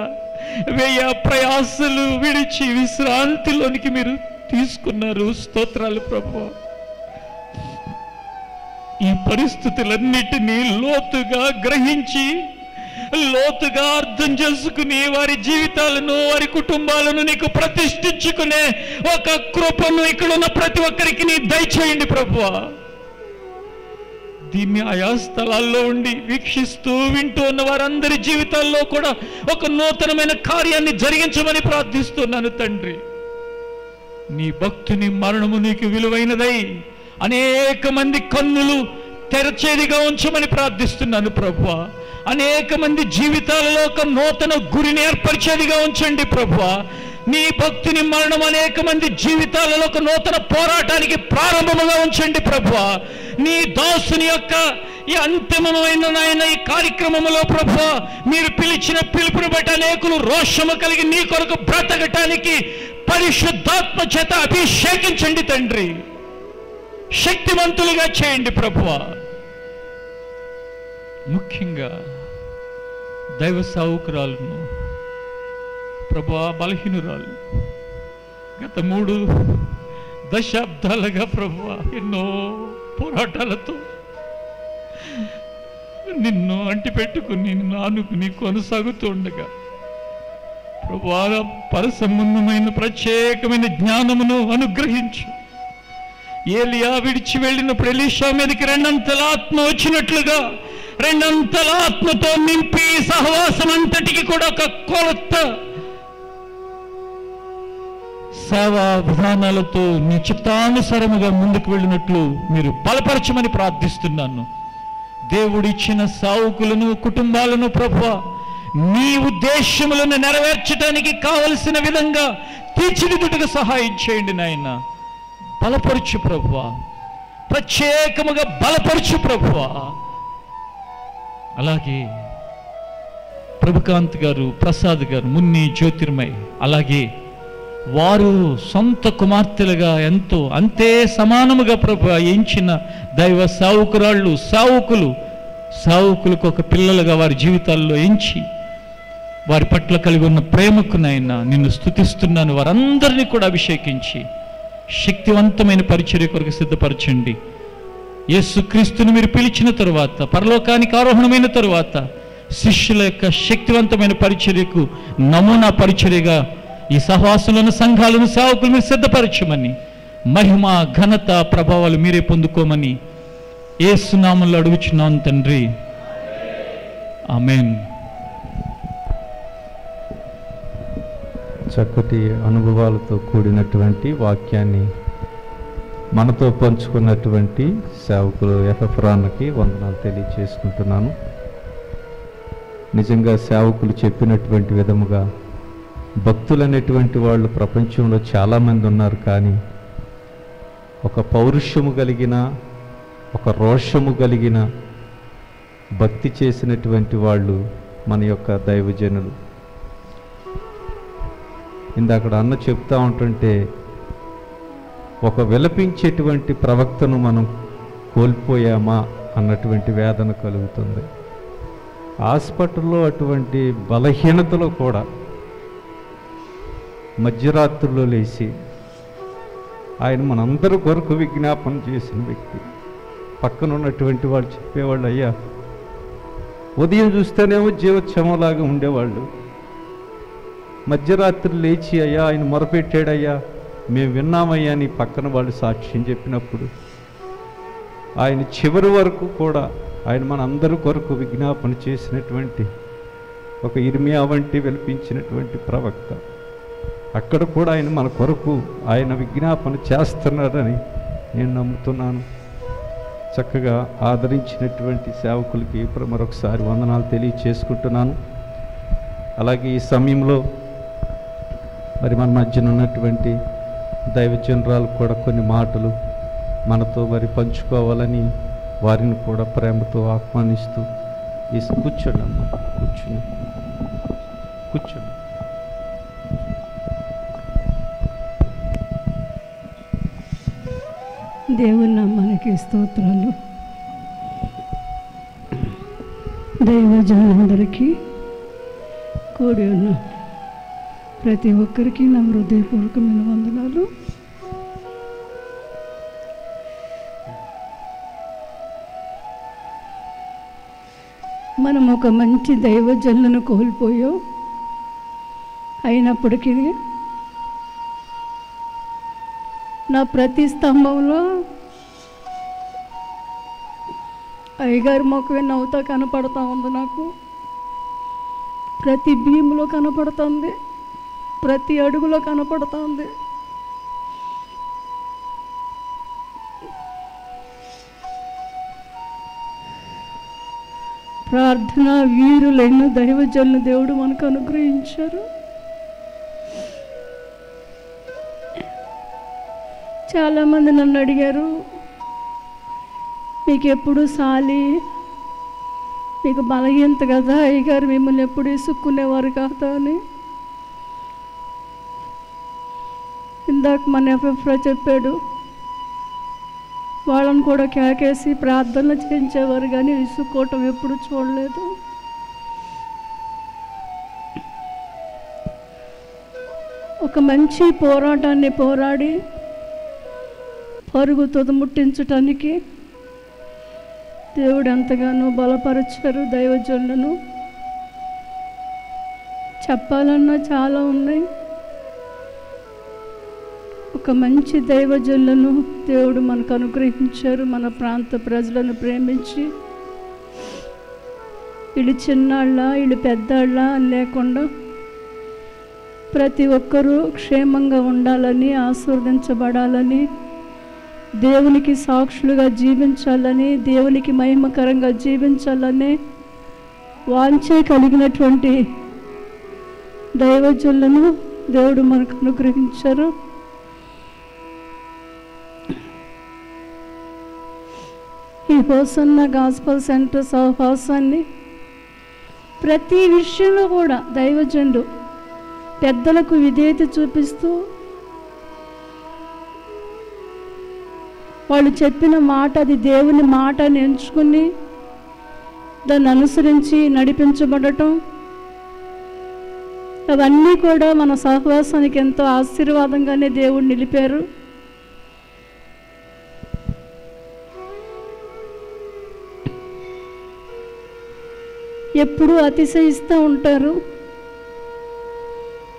వ్యయ ప్రయాసలు విడిచి విశ్రాంతిలోనికి మీరు తీసుకున్నారు. స్తోత్రాలు ప్రభువా. ఈ పరిస్థితులన్నిటినీ లోతుగా గ్రహించి, లోతుగా అర్థం చేసుకుని, వారి జీవితాలను, వారి కుటుంబాలను నీకు ప్రతిష్ఠించుకునే ఒక కృపను ఇక్కడున్న ప్రతి ఒక్కరికి నీ దయచేయండి ప్రభువా. దీన్ని ఆయా స్థలాల్లో ఉండి వీక్షిస్తూ, వింటూ ఉన్న వారందరి జీవితాల్లో కూడా ఒక నూతనమైన కార్యాన్ని జరిగించమని ప్రార్థిస్తున్నాను తండ్రి. నీ భక్తుని మరణము నీకు విలువైనదై అనేక మంది కన్నులు తెరచేదిగా ఉంచమని ప్రార్థిస్తున్నాను ప్రభువా. అనేక మంది జీవితాలలో ఒక నూతన గురిని ఏర్పరిచేదిగా ఉంచండి ప్రభువా. నీ భక్తుని మరణం అనేక మంది జీవితాలలో ఒక నూతన పోరాటానికి ప్రారంభముగా ఉంచండి ప్రభువా. నీ దాసుని యొక్క ఈ అంతిమమైన నాయన ఈ కార్యక్రమంలో ప్రభువా, మీరు పిలిచిన పిలుపుని బట్టి అనేకులు రోషము కలిగి నీ కొరకు బ్రతకటానికి పరిశుద్ధాత్మ చేత అభిషేకించండి తండ్రి. శక్తివంతులుగా చేయండి ప్రభువా. ముఖ్యంగా దైవ సేవకురాలను ప్రభువా, బలహీనురాలు, గత 3 దశాబ్దాలుగా ప్రభువా ఎన్నో పోరాటాలతో నిన్ను అంటిపెట్టుకుని నిన్ను ఆనుకుని కొనసాగుతూ ఉండగా ప్రభువా, పరసంబంధమైన ప్రత్యేకమైన జ్ఞానమును అనుగ్రహించు. ఏలియా విడిచి వెళ్ళినప్పుడు ఎలీషా మీదకి 2 అంతల ఆత్మ వచ్చినట్లుగా 2 అంతల ఆత్మతో నింపి సహవాసం అంతటికి కూడా ఒక కొత్త సేవా విధానాలతో నీ చిత్తానుసారముగా ముందుకు వెళ్ళినట్లు మీరు బలపరచమని ప్రార్థిస్తున్నాను. దేవుడిచ్చిన సేవకులను కుటుంబాలను ప్రభువా, నీ ఉద్దేశములను నెరవేర్చడానికి కావలసిన విధంగా తీర్చిదిద్దుటకు సహాయం చేయండి నాయన. బలపరచు ప్రభువా, ప్రత్యేకముగా బలపరచు ప్రభువా. అలాగే ప్రభుకాంత్ గారు, ప్రసాద్ గారు, మున్ని, జ్యోతిర్మయ్, అలాగే వారు సొంత కుమార్తెలుగా ఎంతో అంతే సమానముగా ప్రభు ఎంచిన దైవ సేవకురాళ్ళు, సేవకులకు ఒక పిల్లలుగా వారి జీవితాల్లో ఎంచి వారి పట్ల కలిగి ఉన్న ప్రేమకునైనా నిన్ను స్తుతిస్తున్నాను. వారందరినీ కూడా అభిషేకించి శక్తివంతమైన పరిచర్య కొరకు సిద్ధపరచండి. యేసుక్రీస్తుని మీరు పిలిచిన తరువాత, పరలోకానికి ఆరోహణమైన తరువాత శిష్యుల యొక్క శక్తివంతమైన పరిచర్యకు నమూనా పరిచర్యగా ఈ సహవాసంలోని సంఘాలను, సేవకులు మీరు సిద్ధపరచమని, మహిమ, ఘనత, ప్రభావాలు మీరే పొందుకోమని యేసు నామములో అడుగుచున్నాను తండ్రి. ఆమేన్. చక్కటి అనుభవాలతో కూడినటువంటి వాక్యాన్ని మనతో పంచుకున్నటువంటి సేవకులు ఎఫ్ఎఫ్రాన్కి వందనాలు తెలియచేసుకుంటున్నాను. నిజంగా సేవకులు చెప్పినటువంటి విధముగా భక్తులు అనేటువంటి వాళ్ళు ప్రపంచంలో చాలామంది ఉన్నారు. కానీ ఒక పౌరుషము కలిగిన, ఒక రోషము కలిగిన భక్తి చేసినటువంటి వాళ్ళు మన యొక్క దైవజనులు. ఇందాక అన్న చెప్తా ఉంటుంటే ఒక విలపించేటువంటి ప్రవక్తను మనం కోల్పోయామా అన్నటువంటి వేదన కలుగుతుంది. హాస్పిటల్లో అటువంటి బలహీనతలో కూడా మధ్యరాత్రుల్లో లేచి ఆయన మనందరి కొరకు విజ్ఞాపన చేసిన వ్యక్తి. పక్కన ఉన్నటువంటి వాళ్ళు చెప్పేవాళ్ళు, అయ్యా ఉదయం చూస్తేనేమో జీవోత్సవంలాగా ఉండేవాళ్ళు, మధ్యరాత్రి లేచి అయ్యా ఆయన మొరపెట్టాడయ్యా మేము విన్నామయ్యా అని పక్కన వాళ్ళు సాక్ష్యం చెప్పినప్పుడు ఆయన చివరి వరకు కూడా ఆయన మన అందరి కొరకు విజ్ఞాపన చేసినటువంటి ఒక ఇర్మియా వంటి విలపించినటువంటి ప్రవక్త. అక్కడ కూడా ఆయన మన కొరకు ఆయన విజ్ఞాపన చేస్తున్నాడని నేను నమ్ముతున్నాను. చక్కగా ఆదరించినటువంటి సేవకులకి మరొకసారి వందనాలు తెలియచేసుకుంటున్నాను. అలాగే ఈ సమయంలో మరి మన మధ్యన ఉన్నటువంటి దైవజనరాలు కూడా కొన్ని మాటలు మనతో మరి పంచుకోవాలని వారిని కూడా ప్రేమతో ఆహ్వానిస్తూ కూర్చోండి అమ్మా, కూర్చోండి. దేవుని నామానికి స్తోత్రాలు. దైవజనులందరికీ, కూడి ఉన్న ప్రతి ఒక్కరికి నా హృదయపూర్వకమైన వందనాలు. మనం ఒక మంచి దైవజనులను కోల్పోయాం. అయినప్పటికీ నా ప్రతి స్తంభంలో అయ్యగారి మొక్కవే నవ్వుతా కనపడతా ఉంది. నాకు ప్రతి భీములో కనపడుతుంది, ప్రతి అడుగులో కనపడుతుంది. ప్రార్థన వీరులైన దైవజనులు దేవుడు మనకు అనుగ్రహించారు. చాలామంది నన్ను అడిగారు, మీకు ఎప్పుడు సాలి, మీకు బలహీనత కదా అయ్యగారు, మిమ్మల్ని ఎప్పుడు ఇసుక్కునేవారు కాదా అని. ఇందాక మన ఎఫ్ఎఫ్లో చెప్పాడు, వాళ్ళని కూడా కేకేసి ప్రార్థనలు చేయించేవారు కానీ ఇసుక్కోవటం ఎప్పుడు చూడలేదు. ఒక మంచి పోరాటాన్ని పోరాడి పరుగు తుదముట్టించటానికి దేవుడు ఎంతగానో బలపరిచారు దైవజనులను. చెప్పాలన్నా చాలా ఉన్నాయి. ఒక మంచి దైవజనులను దేవుడు మనకు అనుగ్రహించారు. మన ప్రాంత ప్రజలను ప్రేమించి వీళ్ళు చిన్నాళ్ళ వీళ్ళు పెద్దాళ్ళ అని లేకుండా ప్రతి ఒక్కరూ క్షేమంగా ఉండాలని, ఆశీర్వదించబడాలని, దేవునికి సాక్షులుగా జీవించాలని, దేవునికి మహిమకరంగా జీవించాలని వాంఛ కలిగినటువంటి దైవజనులను దేవుడు మనకు అనుగ్రహించారు. ఈ హోసన్న గాస్పల్ సెంటర్ సహవాసాన్ని ప్రతి విషయంలో కూడా దైవజనుడు పెద్దలకు విధేయత చూపిస్తూ వాళ్ళు చెప్పిన మాట అది దేవుని మాట అని ఎంచుకుని దాన్ని అనుసరించి నడిపించబడటం, అవన్నీ కూడా మన సహవాసానికి ఎంతో ఆశీర్వాదంగానే దేవుడు నిలిపారు. ఎప్పుడూ అతిశయిస్తూ ఉంటారు,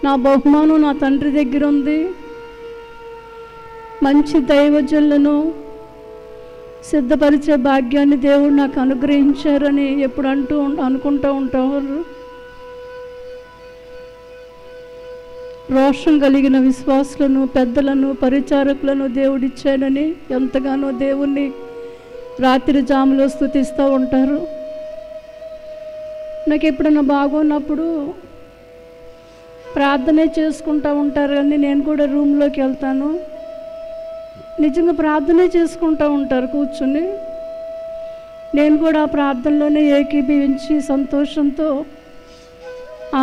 నా బహుమానం నా తండ్రి దగ్గర ఉంది, మంచి దైవజనులను సిద్ధపరిచే భాగ్యాన్ని దేవుడు నాకు అనుగ్రహించారని ఎప్పుడు అనుకుంటూ ఉంటారు. రోషం కలిగిన విశ్వాసులను, పెద్దలను, పరిచారకులను దేవుడిచ్చాడని ఎంతగానో దేవుణ్ణి రాత్రి జాములో స్తుతిస్తూ ఉంటారు. నాకు ఎప్పుడన్నా బాగున్నప్పుడు ప్రార్థనే చేసుకుంటూ ఉంటారు కానీ నేను కూడా రూమ్లోకి వెళ్తాను, నిజంగా ప్రార్థనే చేసుకుంటూ ఉంటారు కూర్చుని. నేను కూడా ఆ ప్రార్థనలోనే ఏకీభవించి సంతోషంతో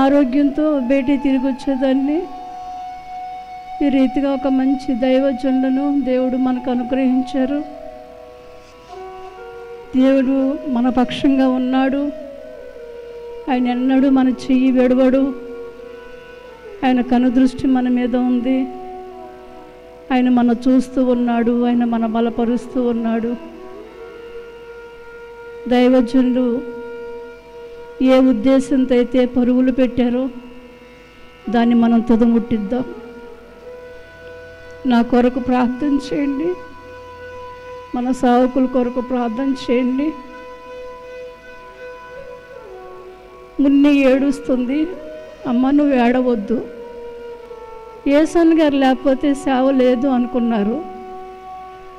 ఆరోగ్యంతో బయటికి తిరిగి వచ్చేదాన్ని. ఈ రీతిగా ఒక మంచి దైవజనులను దేవుడు మనకు అనుగ్రహించారు. దేవుడు మన పక్షంగా ఉన్నాడు. ఆయన ఎన్నడూ మన చెయ్యి విడవడు. ఆయన కనుదృష్టి మన మీద ఉంది. ఆయన మన చూస్తూ ఉన్నాడు. ఆయన మన బలపరుస్తూ ఉన్నాడు. దైవజనులు ఏ ఉద్దేశంతో అయితే పరుగులు పెట్టారో దాన్ని మనం తుదముట్టిద్దాం. నా కొరకు ప్రార్థన చేయండి, మన సేవకుల కొరకు ప్రార్థన చేయండి. మున్ని ఏడుస్తుంది, అమ్మ నువ్వు ఏడవద్దు, ఏసన్ గారు లేకపోతే సేవ లేదు అనుకున్నారు.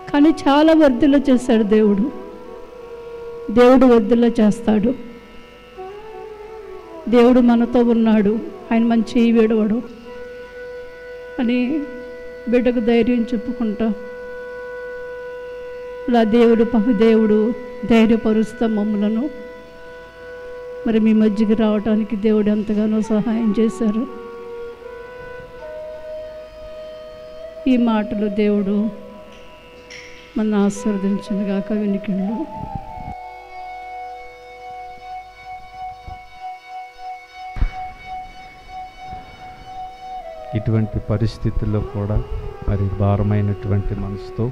కానీ చాలా వర్ధిల్ల చేశాడు దేవుడు. దేవుడు వర్ధిల్ల చేస్తాడు. దేవుడు మనతో ఉన్నాడు. ఆయన మన చెయ్యి విడవడు అని బిడ్డకు ధైర్యం చెప్పుకుంటా. ఇలా దేవుడు ధైర్యపరుస్తా మమ్మలను. మరి మీ మధ్యకి రావడానికి దేవుడు ఎంతగానో సహాయం చేశారు. ఈ మాటలు దేవుడు మన ఆశీర్వదించునుగాక. వినికిళ్ళు. ఇటువంటి పరిస్థితుల్లో కూడా మరి భారమైనటువంటి మనసుతో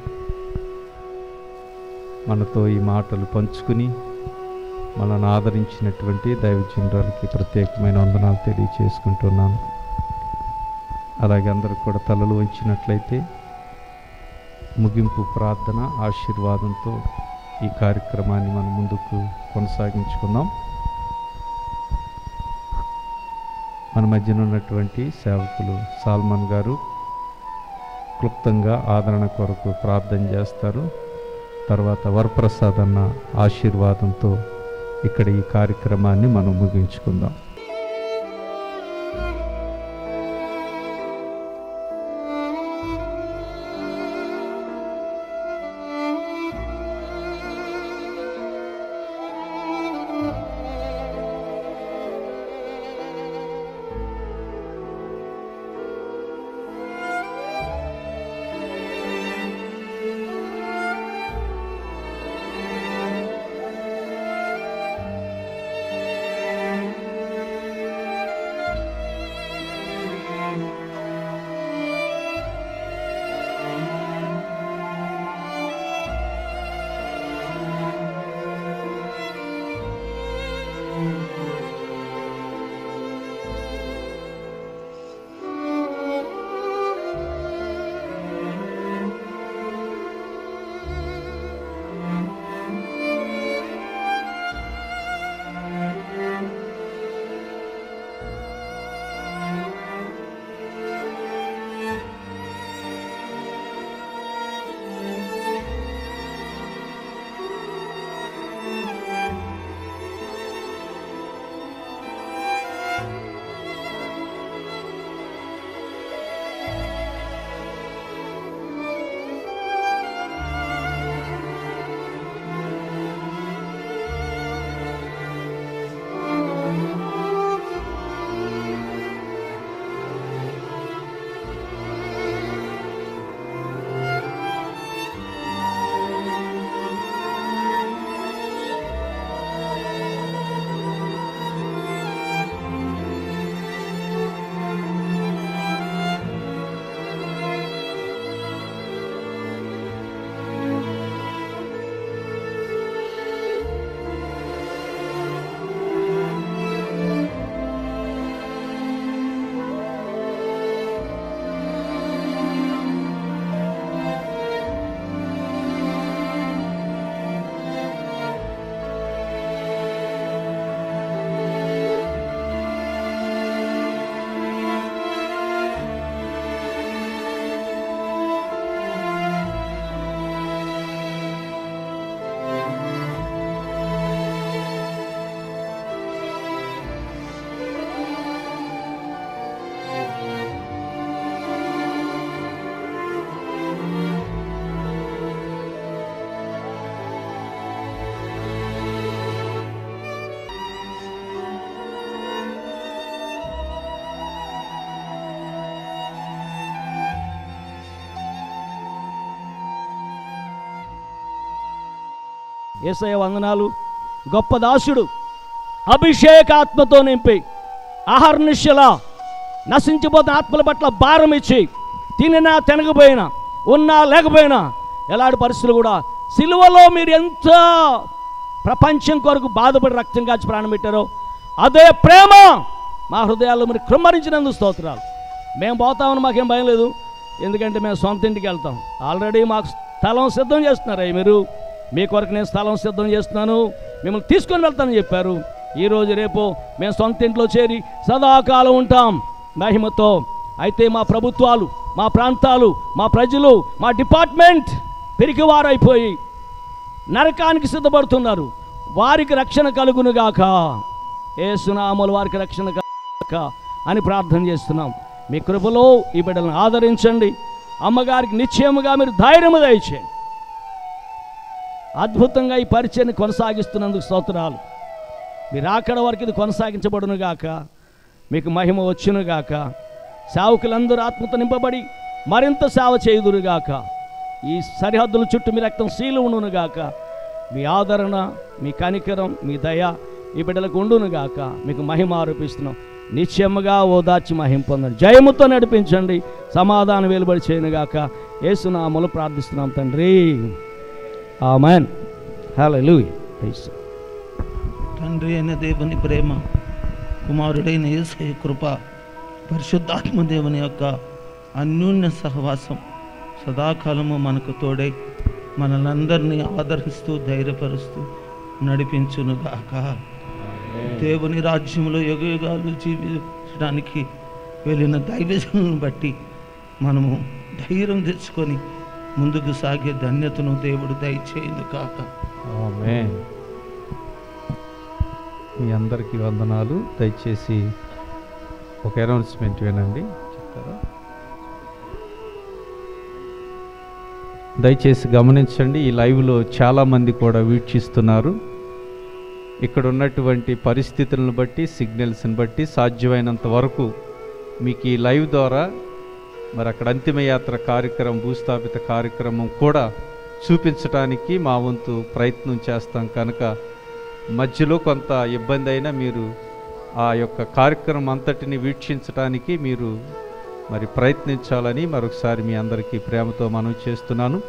మనతో ఈ మాటలు పంచుకుని మనల్ని ఆదరించినటువంటి దైవజనురాలకి ప్రత్యేకమైన వందనాలు తెలియచేసుకుంటున్నాను. అలాగే అందరూ కూడా తలలు వంచినట్లయితే ముగింపు ప్రార్థన ఆశీర్వాదంతో ఈ కార్యక్రమాన్ని మనం ముందుకు కొనసాగించుకుందాం. మన మధ్యన ఉన్నటువంటి సేవకులు సాల్మన్ గారు క్లుప్తంగా ఆదరణ కొరకు ప్రార్థన చేస్తారు. తర్వాత వరప్రసాద్ అన్న ఆశీర్వాదంతో ఇక్కడ ఈ కార్యక్రమాన్ని మనం ముగించుకుందాం. యేసయ్య వందనాలు. గొప్ప దాసుడు అభిషేకాత్మతో నింపి ఆహర్నిశలా నశించిపోతున్న ఆత్మల పట్ల భారం ఇచ్చి తినినా తినకపోయినా ఉన్నా లేకపోయినా ఎలాంటి పరిస్థితులు కూడా సిలువలో మీరు ఎంత ప్రపంచం కొరకు బాధపడి రక్తం కాచి ప్రాణం పెట్టారో అదే ప్రేమ మా హృదయాల్లో మీరు కృమ్మరించినందుకు స్తోత్రాలు. మేము పోతామని మాకేం భయం లేదు, ఎందుకంటే మేము సొంత ఇంటికి వెళ్తాం. ఆల్రెడీ మాకు స్థలం సిద్ధం చేస్తున్నారా మీరు? మీ కొరకు నేను స్థలం సిద్ధం చేస్తున్నాను, మిమ్మల్ని తీసుకొని వెళ్తానని చెప్పారు. ఈరోజు రేపు మేము సొంత ఇంట్లో చేరి సదాకాలం ఉంటాం మహిమతో. అయితే మా ప్రభుత్వాలు, మా ప్రాంతాలు, మా ప్రజలు, మా డిపార్ట్మెంట్ పెరిగివారైపోయి నరకానికి సిద్ధపడుతున్నారు. వారికి రక్షణ కలుగునుగాక, యేసునామములో వారికి రక్షణ కలుగునుగాక అని ప్రార్థన చేస్తున్నాం. మీ కృపలో ఈ బిడ్డలను ఆదరించండి. అమ్మగారికి నిశ్చయముగా మీరు ధైర్యము దయచేయండి. అద్భుతంగా ఈ పరిచయాన్ని కొనసాగిస్తున్నందుకు స్తోత్రాలు. మీరు అక్కడ వరకు ఇది కొనసాగించబడునుగాక, మీకు మహిమ వచ్చునుగాక. సేవకులందరూ ఆత్మతో నింపబడి మరింత సేవ చేయుదురుగాక. ఈ సరిహద్దుల చుట్టూ మీ రక్తం శీలు ఉండునుగాక. మీ ఆదరణ, మీ కనికరం, మీ దయ ఈ బిడ్డలకు ఉండునుగాక. మీకు మహిమ ఆరోపిస్తున్నాం. నిశ్చయముగా ఓదార్చి మహిమ పొందండి. జయముతో నడిపించండి. సమాధానం వెలుబడి చేయనుగాక. యేసునామములో ప్రార్థిస్తున్నాం తండ్రి, ఆమేన్. హల్లెలూయా. తండ్రి అయిన దేవుని ప్రేమ, కుమారుడైన యేసయ్య కృప, పరిశుద్ధాత్మ దేవుని యొక్క అన్యోన్య సహవాసం సదాకాలము మనకు తోడై మనలందరినీ ఆదరిస్తూ ధైర్యపరుస్తూ నడిపించునుగాక. దేవుని రాజ్యంలో యుగయుగాలు జీవించడానికి వెళ్ళిన దైవజనులను బట్టి మనము ధైర్యం తెచ్చుకొని ముందుకు సాగే ధన్యతను దేవుడు దయచేయునుగాక. ఆమేన్. మీ అందరికీ వందనాలు. దయచేసి ఒక అనౌన్స్మెంట్ వినండి, చెప్తారా? దయచేసి గమనించండి. ఈ లైవ్లో చాలామంది కూడా వీక్షిస్తున్నారు. ఇక్కడ ఉన్నటువంటి పరిస్థితులను బట్టి, సిగ్నల్స్ని బట్టి సాధ్యమైనంత వరకు మీకు ఈ లైవ్ ద్వారా మరి అక్కడ అంతిమయాత్ర కార్యక్రమం, భూస్థాపిత కార్యక్రమం కూడా చూపించడానికి మా వంతు ప్రయత్నం చేస్తాం. కనుక మధ్యలో కొంత ఇబ్బంది అయినా మీరు ఆ యొక్క కార్యక్రమం అంతటిని వీక్షించడానికి మీరు మరి ప్రయత్నించాలని మరొకసారి మీ అందరికీ ప్రేమతో మనవి చేస్తున్నాను.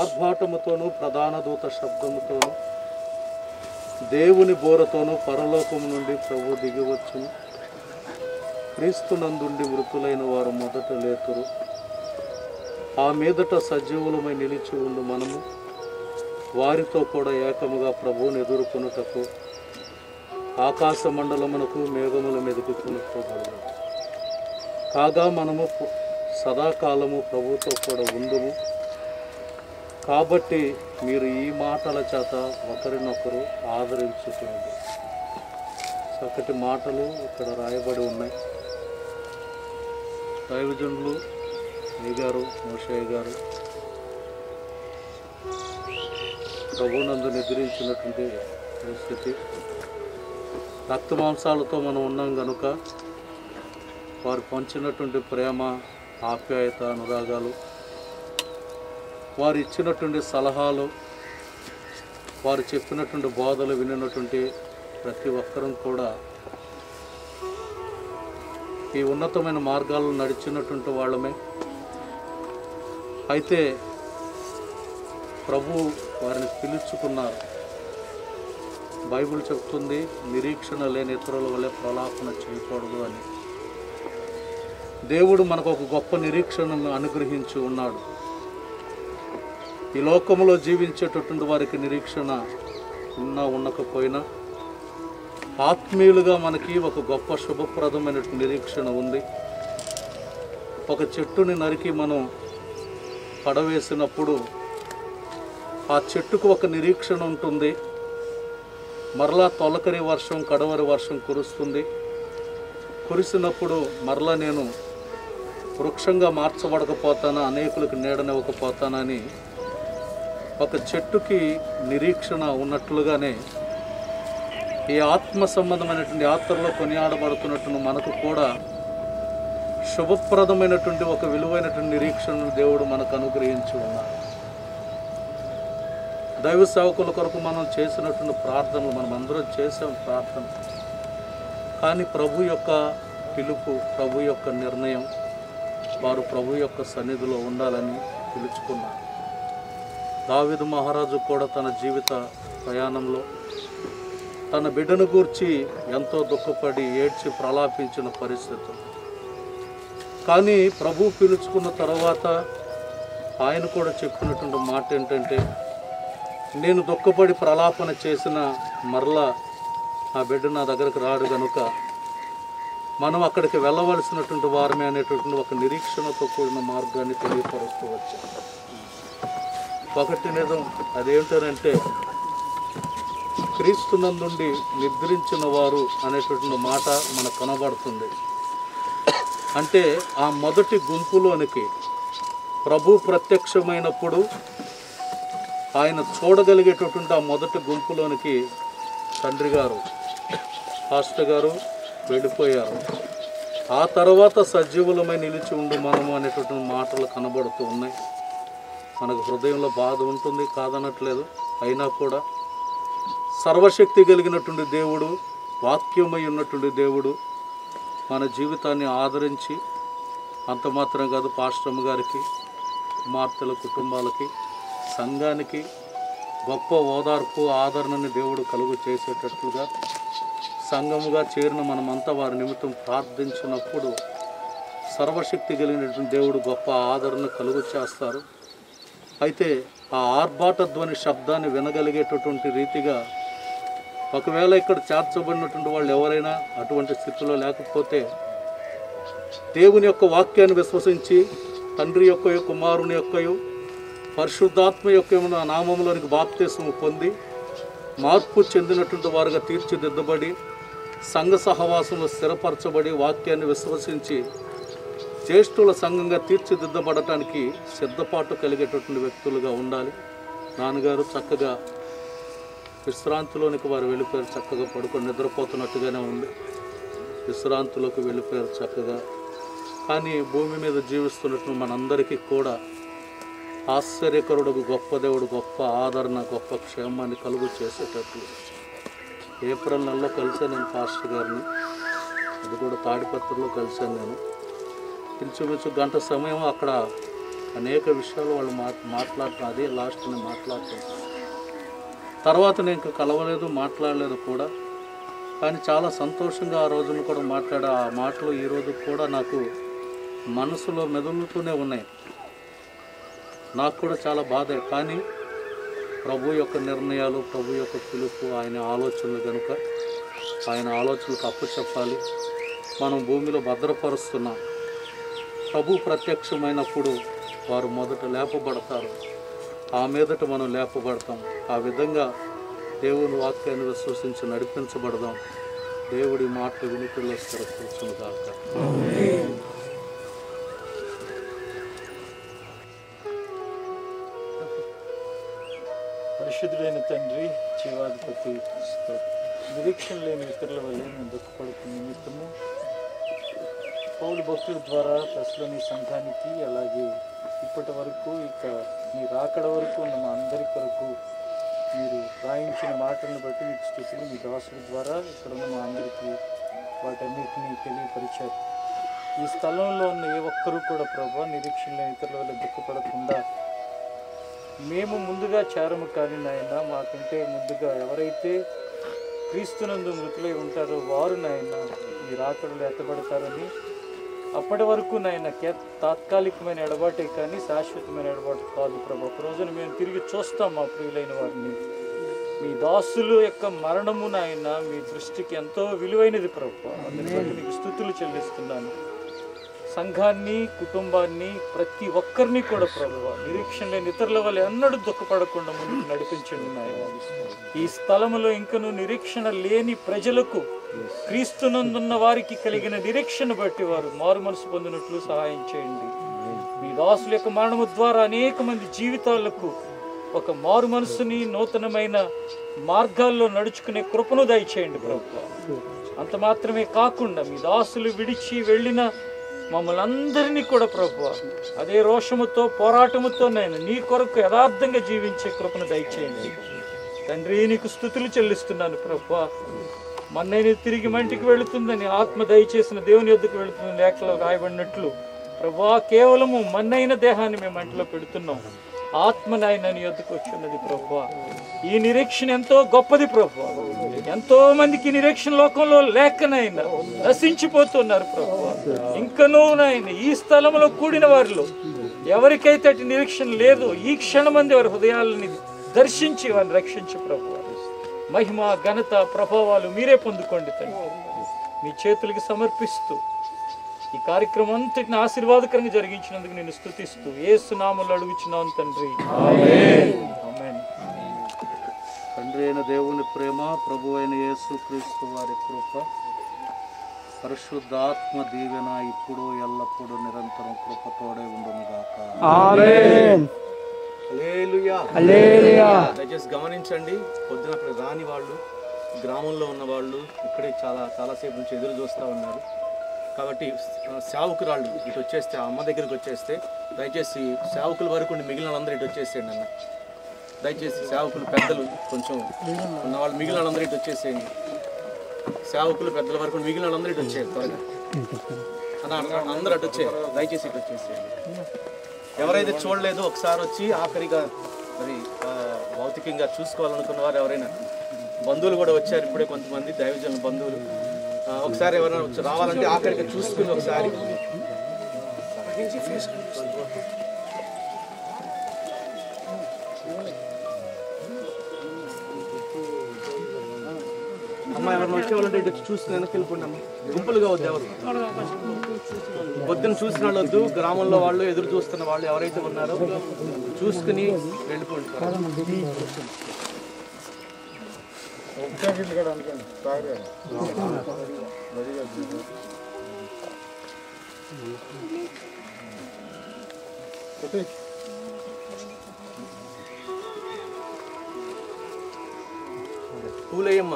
ఆర్భాటముతోనూ ప్రధాన దూత శబ్దముతోనూ దేవుని బోరతోనూ పరలోకము నుండి ప్రభు దిగివచ్చును. క్రీస్తునందుండి మృతులైన వారు మొదట లేతురు. ఆ మీదట సజీవులమై నిలిచి ఉండు మనము వారితో కూడా ఏకముగా ప్రభువుని ఎదుర్కొనుటకు ఆకాశ మండలమునకు మేఘముల మీదకి కొనుక్కోగలము. కాగా మనము సదాకాలము ప్రభుతో కూడా ఉందుము. కాబట్టి మీరు ఈ మాటల చేత ఒకరినొకరు ఆదరించుకోండి. చక్కటి మాటలు ఇక్కడ రాయబడి ఉన్నాయి. దైవజనులు గారు, మోషయ్య గారు ప్రభునందు నిద్రించినటువంటి పరిస్థితి. రక్త మాంసాలతో మనం ఉన్నాం కనుక వారు పంచినటువంటి ప్రేమ, ఆప్యాయత, అనురాగాలు, వారు ఇచ్చినటువంటి సలహాలు, వారు చెప్పినటువంటి బోధలు వినినటువంటి ప్రతి ఒక్కరం కూడా ఈ ఉన్నతమైన మార్గాలను నడిచినటువంటి వాళ్ళమే. అయితే ప్రభు వారిని పిలుచుకున్నారు. బైబిల్ చెప్తుంది, నిరీక్షణ లేని ఇతరుల వల్లే ప్రలాపన చేయకూడదు అని. దేవుడు మనకు ఒక గొప్ప నిరీక్షణను అనుగ్రహించి ఉన్నాడు. ఈ లోకంలో జీవించేటటువంటి వారికి నిరీక్షణ ఉన్నా ఉండకపోయినా ఆత్మీయులుగా మనకి ఒక గొప్ప శుభప్రదమైన నిరీక్షణ ఉంది. ఒక చెట్టుని నరికి మనం పడవేసినప్పుడు ఆ చెట్టుకు ఒక నిరీక్షణ ఉంటుంది. మరలా తొలకరి వర్షం, కడవరి వర్షం కురుస్తుంది. కురిసినప్పుడు మరలా నేను వృక్షంగా మార్చబడకపోతానా, అనేకులకు నీడనివ్వకపోతానని ఒక చెట్టుకి నిరీక్షణ ఉన్నట్లుగానే ఈ ఆత్మ సంబంధమైనటువంటి యాత్రలో కొనియాడబడుతున్నట్టు మనకు కూడా శుభప్రదమైనటువంటి ఒక విలువైనటువంటి నిరీక్షణను దేవుడు మనకు అనుగ్రహించి ఉన్నాడు. దైవ సేవకుల కొరకు మనం చేసినటువంటి ప్రార్థనలు మనం అందరం చేసాం ప్రార్థన. కానీ ప్రభు యొక్క పిలుపు, ప్రభు యొక్క నిర్ణయం, వారు ప్రభు యొక్క సన్నిధిలో ఉండాలని పిలుచుకున్నారు. దావీదు మహారాజు కూడా తన జీవిత ప్రయాణంలో తన బిడ్డను గూర్చి ఎంతో దుఃఖపడి ఏడ్చి ప్రలాపించిన పరిస్థితులు. కానీ ప్రభు పిలుచుకున్న తర్వాత ఆయన కూడా చెప్పినటువంటి మాట ఏంటంటే, నేను దుఃఖపడి ప్రలాపన చేసిన మరలా ఆ బిడ్డ నా దగ్గరకు రాడు కనుక మనం అక్కడికి వెళ్ళవలసినటువంటి వారమే అనేటువంటి ఒక నిరీక్షణతో కూడిన మార్గాన్ని తెలియపరుస్తూ వచ్చాం. ఒకటి నిజం, అదేంటంటే క్రీస్తునందుండి నిద్రించిన వారు అనేటువంటి మాట మనకు కనబడుతుంది. అంటే ఆ మొదటి గుంపులోనికి ప్రభు ప్రత్యక్షమైనప్పుడు ఆయన చూడగలిగేటటువంటి ఆ మొదటి గుంపులోనికి తండ్రి గారు, పాస్టర్ గారు వెళ్ళిపోయారు. ఆ తర్వాత సజీవులమై నిలిచి ఉండు మనము అనేటువంటి మాటలు కనబడుతూ ఉన్నాయి. మనకు హృదయంలో బాధ ఉంటుంది, కాదనట్లేదు. అయినా కూడా సర్వశక్తి కలిగినటువంటి దేవుడు, వాక్యమై ఉన్నటువంటి దేవుడు మన జీవితాన్ని ఆదరించి, అంత మాత్రం కాదు, పాస్టమ్ గారికి, కుమార్తెల కుటుంబాలకి, సంఘానికి గొప్ప ఓదార్పు, ఆదరణని దేవుడు కలుగు చేసేటట్లుగా సంఘముగా చేరిన మనమంతా వారి నిమిత్తం ప్రార్థించినప్పుడు సర్వశక్తి కలిగినటువంటి దేవుడు గొప్ప ఆదరణ కలుగు చేస్తారు. అయితే ఆ ఆర్భాట ధ్వని శబ్దాన్ని వినగలిగేటటువంటి రీతిగా ఒకవేళ ఇక్కడ చేర్చబడినటువంటి వాళ్ళు ఎవరైనా అటువంటి స్థితిలో లేకపోతే దేవుని యొక్క వాక్యాన్ని విశ్వసించి తండ్రి యొక్క, కుమారుని యొక్కయు, పరిశుద్ధాత్మ యొక్క నామములోనికి బాప్తిస్మము పొంది మార్పు చెందినటువంటి వారుగా తీర్చిదిద్దబడి సంఘ సహవాసంలో స్థిరపరచబడి వాక్యాన్ని విశ్వసించి జ్యేష్ఠుల సంఘంగా తీర్చిదిద్దబడటానికి సిద్ధపాటు కలిగేటటువంటి వ్యక్తులుగా ఉండాలి. నాన్నగారు చక్కగా విశ్రాంతిలోనికి వారు వెళ్ళిపోయారు. చక్కగా పడుకొని నిద్రపోతున్నట్టుగానే ఉంది. విశ్రాంతిలోకి వెళ్ళిపోయారు చక్కగా. కానీ భూమి మీద జీవిస్తున్నట్టు మనందరికీ కూడా ఆశ్చర్యకరుడు గొప్ప దేవుడు గొప్ప ఆదరణ, గొప్ప క్షేమాన్ని కలుగు చేసేటట్లు ఏప్రిల్ నెలలో కలిసాను నేను పాస్టర్ గారిని. అది కూడా తాడిపత్రిలో కలిశాను నేను. ఇంచుమించు గంట సమయం అక్కడ అనేక విషయాలు వాళ్ళు మాట్లాడటం, అదే లాస్ట్ నేను మాట్లాడటం. తర్వాత నేను ఇంకా కలవలేదు, మాట్లాడలేదు కూడా. కానీ చాలా సంతోషంగా ఆ రోజులు కూడా మాట్లాడే ఆ మాటలు ఈరోజు కూడా నాకు మనసులో మెదులుతూనే ఉన్నాయి. నాకు కూడా చాలా బాధ. కానీ ప్రభు యొక్క నిర్ణయాలు, ప్రభు యొక్క పిలుపు, ఆయన ఆలోచనలు కనుక ఆయన ఆలోచనలకు అప్పచెప్పాలి. మనం భూమిలో భద్రపరుస్తున్నాం. ప్రభు ప్రత్యక్షమైనప్పుడు వారు మొదట లేపబడతారు, ఆ మీదట మనం లేపబడతాం. ఆ విధంగా దేవుని వాక్యాన్ని విశ్వసించి నడిపించబడదాం. దేవుడి మాటలు వినికిడిలో స్థిరపరచును గాక. పరిశుద్ధుడైన తండ్రి, జీవాధిపతి, నిరీక్షణ లేని ఇతరుల వల్ల మేము దుఃఖపడుతున్న నిమిత్తము పౌలు భక్తుల ద్వారా తెస్సలోని సంఘానికి, అలాగే ఇప్పటి వరకు ఇక మీ రాకడ వరకు ఉన్న మా అందరి కొరకు మీరు రాయించిన మాటలను బట్టి మీకు స్తుతులు. మీ దాసుల ద్వారా ఇక్కడ ఉన్న మా అందరికీ వాటన్నిటినీ తెలియపరిచారు. ఈ స్థలంలో ఉన్న ఏ ఒక్కరూ కూడా ప్రభా నిరీక్షణ లేని ఇతరుల వల్ల దుఃఖపడకుండా మేము ముందుగా చేరము కానీ నాయన, మాకంటే ముందుగా ఎవరైతే క్రీస్తునందు మృతులై ఉంటారో వారు నాయన ఈ రాకడలో ఎత్తబడతారని, అప్పటి వరకు నాయన తాత్కాలికమైన ఎడబాటే కానీ శాశ్వతమైన ఎడబాటు కాదు ప్రభు. ఒక రోజున మేము తిరిగి చూస్తాం మా ప్రియులైన వారిని. మీ దాసులు యొక్క మరణము నాయన మీ దృష్టికి ఎంతో విలువైనది ప్రభు. అందుకని మీకు స్తుతులు చెల్లిస్తున్నాను. సంఘాన్ని, కుటుంబాన్ని, ప్రతి ఒక్కరిని కూడా ప్రభువా నిరీక్షణ లేని ఇతరుల వల్ల ఎన్నడూ దుఃఖపడకుండా ముందుకు నడిపించండి నాయన. ఈ స్థలములో ఇంకనూ నిరీక్షణ లేని ప్రజలకు, క్రీస్తునందున్న వారికి కలిగిన నిరీక్షణ బట్టి వారు మారు మనసు పొందినట్లు సహాయం చేయండి. మీ దాసుల యొక్క మరణము ద్వారా అనేక మంది జీవితాలకు ఒక మారు మనసుని, నూతనమైన మార్గాల్లో నడుచుకునే కృపను దయచేయండి ప్రభువా. అంత మాత్రమే కాకుండా మీ దాసులు విడిచి వెళ్ళిన మమ్మల్ని అందరినీ కూడా ప్రభువా అదే రోషముతో, పోరాటముతో నేను నీ కొరకు యథార్థంగా జీవించే కృపను దయచేయండి తండ్రి. నీకు స్తుతులు చెల్లిస్తున్నాను ప్రభువా. మన్నైన తిరిగి మంటికి వెళుతుందని, ఆత్మ దయచేసిన దేవుని యొద్దకు వెళుతుందని లేఖలో రాయబడినట్లు ప్రభువా కేవలము మన్నైన దేహాన్ని మేము మంటిలో పెడుతున్నాం. ఆత్మ నాయన నీ యొద్దకు వచ్చిన్నది ప్రభువా. ఈ నిరీక్షణ ఎంతో గొప్పది ప్రభువా. ఎంతో మందికి నిరీక్షణ లోకంలో లేకనైనా నశించిపోతున్నారు ప్రభువా. ఇంకనూ నాయన ఈ స్థలంలో కూడిన వారిలో ఎవరికైతే అటు నిరీక్షణ లేదో ఈ క్షణమంది వారి హృదయాలని దర్శించి వారిని రక్షించి ప్రభువా. మహిమ, ఘనత, ప్రభావాలు మీరే పొందుకోండి తండ్రి. మీ చేతులకి సమర్పిస్తూ ఈ కార్యక్రమం అంతటిని ఆశీర్వాదకరంగా జరిగించినందుకు నేను స్తుతిస్తూ యేసు నామములో అడుగుచున్నాను తండ్రి. ఆమేన్. తండ్రి అయిన దేవుని ప్రేమ, ప్రభు అయిన యేసు క్రీస్తు వారి కృప, పరిశుద్ధాత్మ దీవెన ఇప్పుడు ఎల్లప్పుడూ నిరంతరం కృపతోడే ఉండును గాక. ఆమేన్. హల్లెలూయా. హల్లెలూయా. దయచేసి గమనించండి, పొద్దున అక్కడ రాని వాళ్ళు, గ్రామంలో ఉన్న వాళ్ళు ఇక్కడే చాలాసేపు నుంచి ఎదురు చూస్తూ ఉన్నారు. కాబట్టి సేవకురాళ్ళు ఇటు వచ్చేస్తే, అమ్మ దగ్గరికి వచ్చేస్తే దయచేసి సేవకుల వరకు మిగిలిన వాళ్ళందరూ ఇటు వచ్చేసేయండి అన్న. దయచేసి సేవకులు, పెద్దలు కొంచెం ఉన్న వాళ్ళు మిగిలిన వాళ్ళందరూ ఇటు వచ్చేసేయండి. సేవకులు, పెద్దల వరకు మిగిలిన వాళ్ళందరూ ఇటు వచ్చేయండి త్వరగా అన్న. అందరూ అటు వచ్చేయాలి, దయచేసి ఇటు వచ్చేసేయండి. ఎవరైతే చూడలేదో ఒకసారి వచ్చి ఆఖరిగా మరి భౌతికంగా చూసుకోవాలనుకున్న వారు ఎవరైనా, బంధువులు కూడా వచ్చారు ఇప్పుడే కొంతమంది దైవజనుల బంధువులు, ఒకసారి ఎవరైనా వచ్చి రావాలంటే ఆఖరిగా చూసుకుని ఒకసారి అమ్మ ఎవరైనా వచ్చేవాళ్ళంటే ఇటు చూసుకుని వెనక్కి వెళ్ళిపోండి. గుంపులుగా వద్దు, ఎవరు పొద్దున్న చూసిన వాళ్ళు వద్దు. గ్రామంలో వాళ్ళు, ఎదురు చూస్తున్న వాళ్ళు ఎవరైతే ఉన్నారో చూసుకుని వెళ్ళిపోండి. పూలయ్యమ్మ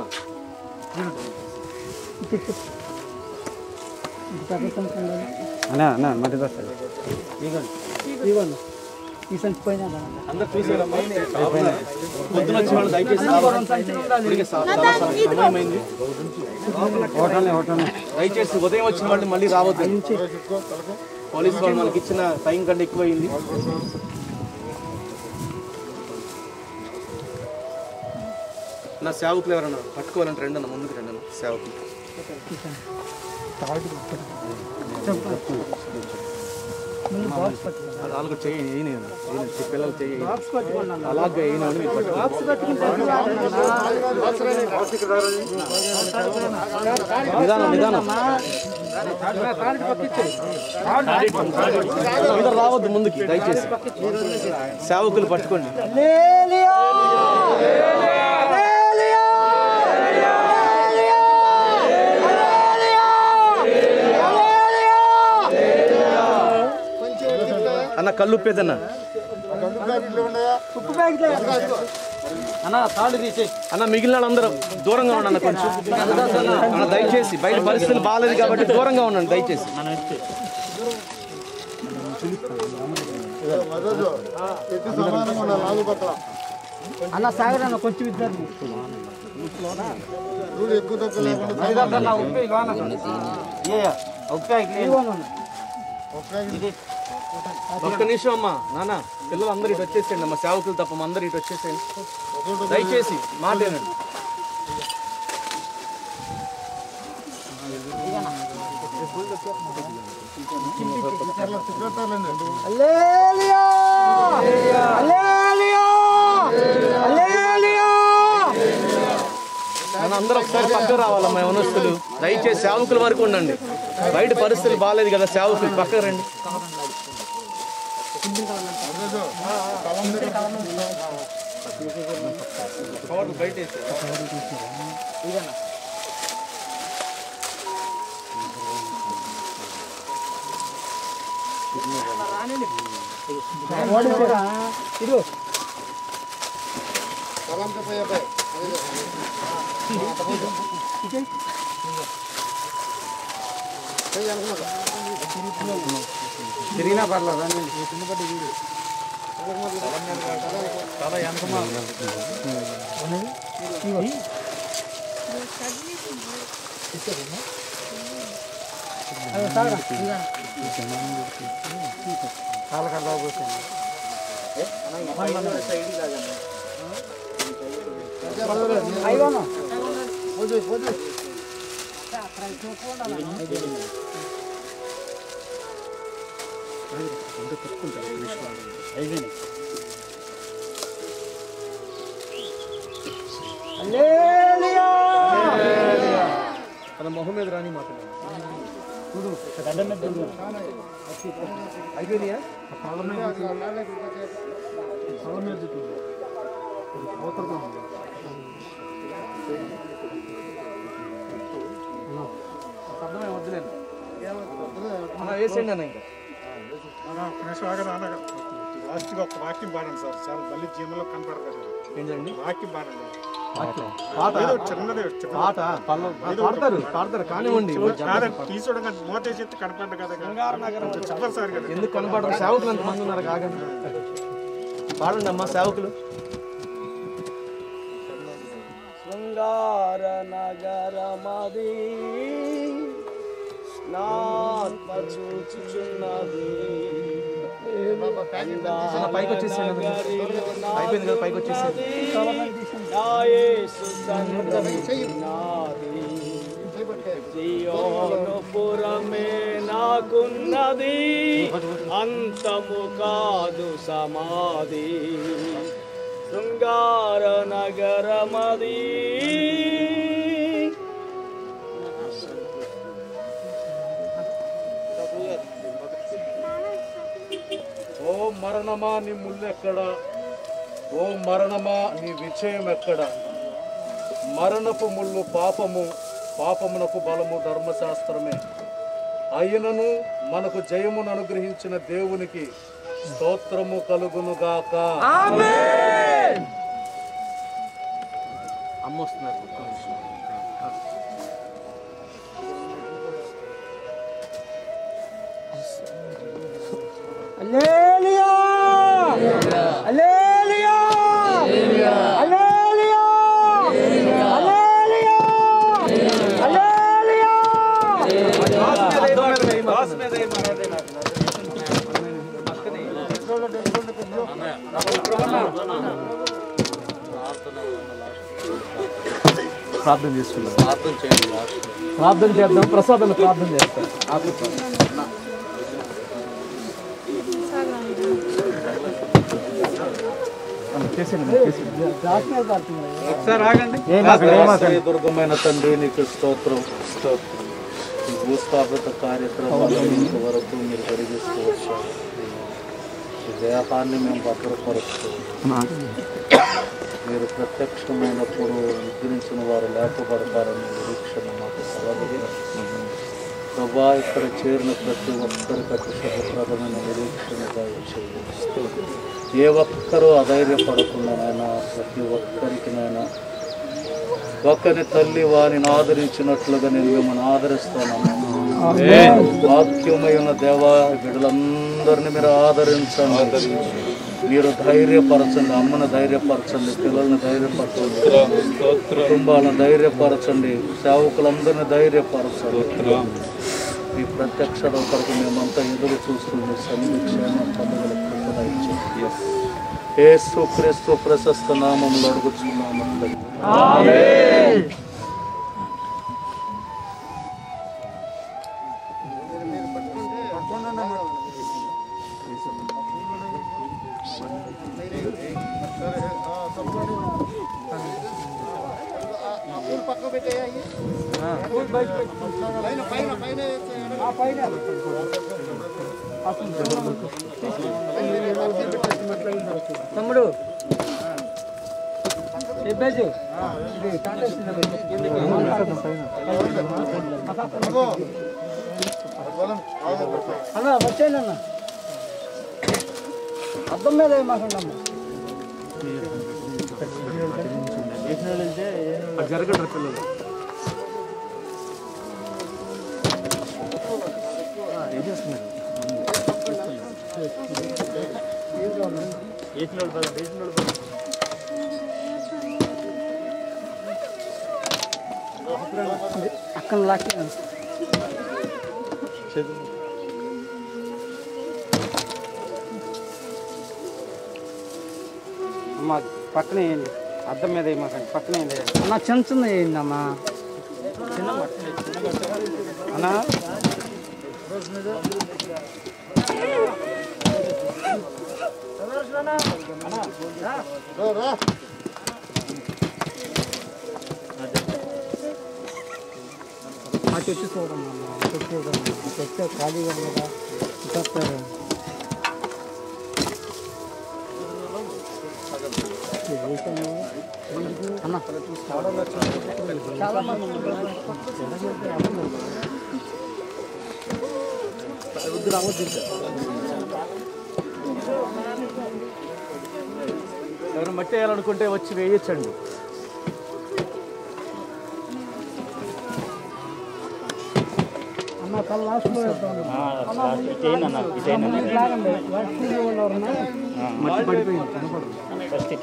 అన్నా అన్నా మధ్య వస్తుంది. ఇవ్వండి ఈ సంచి పైన అందరు చూసారమ్మా. పొద్దున వచ్చే వాళ్ళు దయచేసి సమయమైంది. దయచేసి ఉదయం వచ్చిన వాళ్ళు మళ్ళీ రావద్దు. పోలీసు వాళ్ళు మనకి ఇచ్చిన టైం కంటే ఎక్కువైంది. నా సేవకులు ఎవరన్నా పట్టుకోవాలంటే రండి అన్న, ముందుకు రండి అన్న సేవకులు. అలాగే చేయండి, పిల్లలు చేయండి, అలాగే నిదానం నిదానం రావద్దు ముందుకి దయచేసి. సేవకులు పట్టుకోండి. అన్న కళ్ళు ఉప్పేదన్నా అన్న, మిగిలిన వాళ్ళందరూ దూరంగా ఉండండి కొంచెం. అన్న దయచేసి, బయట పరిస్థితులు బాగాలేదు కాబట్టి దూరంగా ఉండండి దయచేసి. అన్న సాగర్ అన్న కొంచెం ఇద్దరు ఒక్క నిమిషం అమ్మా. నాన్న పిల్లలు అందరు ఇటు వచ్చేసేయండి అమ్మ, సేవకులు తప్ప అందరు ఇటు వచ్చేసేయండి దయచేసి. మాట్లాడండి. అందరూ ఒకసారి పక్కకు రావాలమ్మా యవనస్తులు, దయచేసి సేవకుల వరకు ఉండండి. బయట పరిస్థితులు బాగాలేదు కదా, సేవకులు పక్కకు రండి. బయట తిరిగినా పర్లేదా? మన మొహం మీద రాని మాట్లాడాలి. అయిపోయినాయా? వద్దులేను వేసేయండి అన్న. ఇంకా లాస్ట్గా ఒక వాక్యం పాడండి సార్. చాలా మళ్ళీ జీవనంలో కనపడతారు. ఏంటండి వాక్యం పాడండి. పాడతారు కానివ్వండి. తీసుకోవడం మోతే చెప్తే కనపడ్డ కదా చెప్పాలి సార్. ఎందుకు కనపడరు? సేవకులు ఎంతమంది ఉన్నారు కాగండి. పాడండి అమ్మా సేవకులు. శృంగార నగరమది స్నాత్మ చూచుచున్నది. పైకి వచ్చేసింది, అయిపోయింది కదా, పైకి వచ్చేసింది. జీవనపురమే నాకున్నది, అంతము కాదు సమాధి. శృంగార నగరమది ఓ మరణమా నీ ముళ్ళెక్కడ? ఓ మరణమా నీ విజయం ఎక్కడ? మరణపు ముళ్ళు పాపము, పాపమునకు బలము ధర్మశాస్త్రమే. అయినను మనకు జయమును అనుగ్రహించిన దేవునికి స్తోత్రము కలుగునుగాక. అమ్మొస్తున్నారు. హల్లెలూయా హల్లెలూయా హల్లెలూయా హల్లెలూయా హల్లెలూయా. ప్రార్థన చేసుకుందాం. ప్రార్థన చేయండి లాస్ట్. ప్రార్థన చేద్దాం. ప్రసాద్ ప్రార్థన చేస్తాం. దుర్గమైన తండ్రి నీకు స్తోత్రం. ఈ భూస్థాపిత కార్యక్రమాలు వరకు మీరు జరిగిస్తూ వచ్చారు. ఈ దేహాన్ని మేము భద్రపరుస్తూ మీరు ప్రత్యక్షమైనప్పుడు నిద్రించిన వారు లేపబడతారని నిరీక్షణ మాకు కలగదు. ప్రభా ఇక్కడ చేరిన ప్రతి ఒక్కరికి అతి శుభప్రదమైన నిరీక్షణగా చేస్తూ ఏ ఒక్కరూ అధైర్యపడకుండానైనా ప్రతి ఒక్కరికినైనా ఒక్కని తల్లి వారిని ఆదరించినట్లుగా నేను మిమ్మల్ని ఆదరిస్తున్నాను. వాక్యమైన దేవా బిడ్డలందరినీ మీరు ఆదరించండి. మీరు ధైర్యపరచండి. అమ్మను ధైర్యపరచండి, పిల్లల్ని ధైర్యపరచండి, కుటుంబాలను ధైర్యపరచండి, సేవకులందరినీ ధైర్యపరచండి. మీ ప్రత్యక్షత కొరకు మేమంతా ఎదురు చూస్తుంది. సన్నిధి క్షేమం పొందగల కృపణ ఇచ్చింది. యేసు క్రీస్తు ప్రశస్త నామములో అడుగుచున్నాము. తమ్ముడు అన్న వచ్చేయండి అన్న. అర్థం మీద ఏమాకండి అమ్మ. జరగండి పిల్లలు. అక్కడ లాక్కి అమ్మ పక్కన వేయండి. అద్దం మీద వేయమాకండి. పక్కన వేయండి అన్న. చిన్న చిన్న వేయండి అమ్మా. అన్నా అటు వచ్చి చూడమ్మా. వచ్చే ఖాళీగా ఉన్నదా చెప్తారు. అన్న చాలా మంది ఎవరు మట్టి వేయాలనుకుంటే వచ్చి వేయచ్చండి. అన్న తల లాస్ట్లో మట్టి పడిపోయింది. ఫస్ట్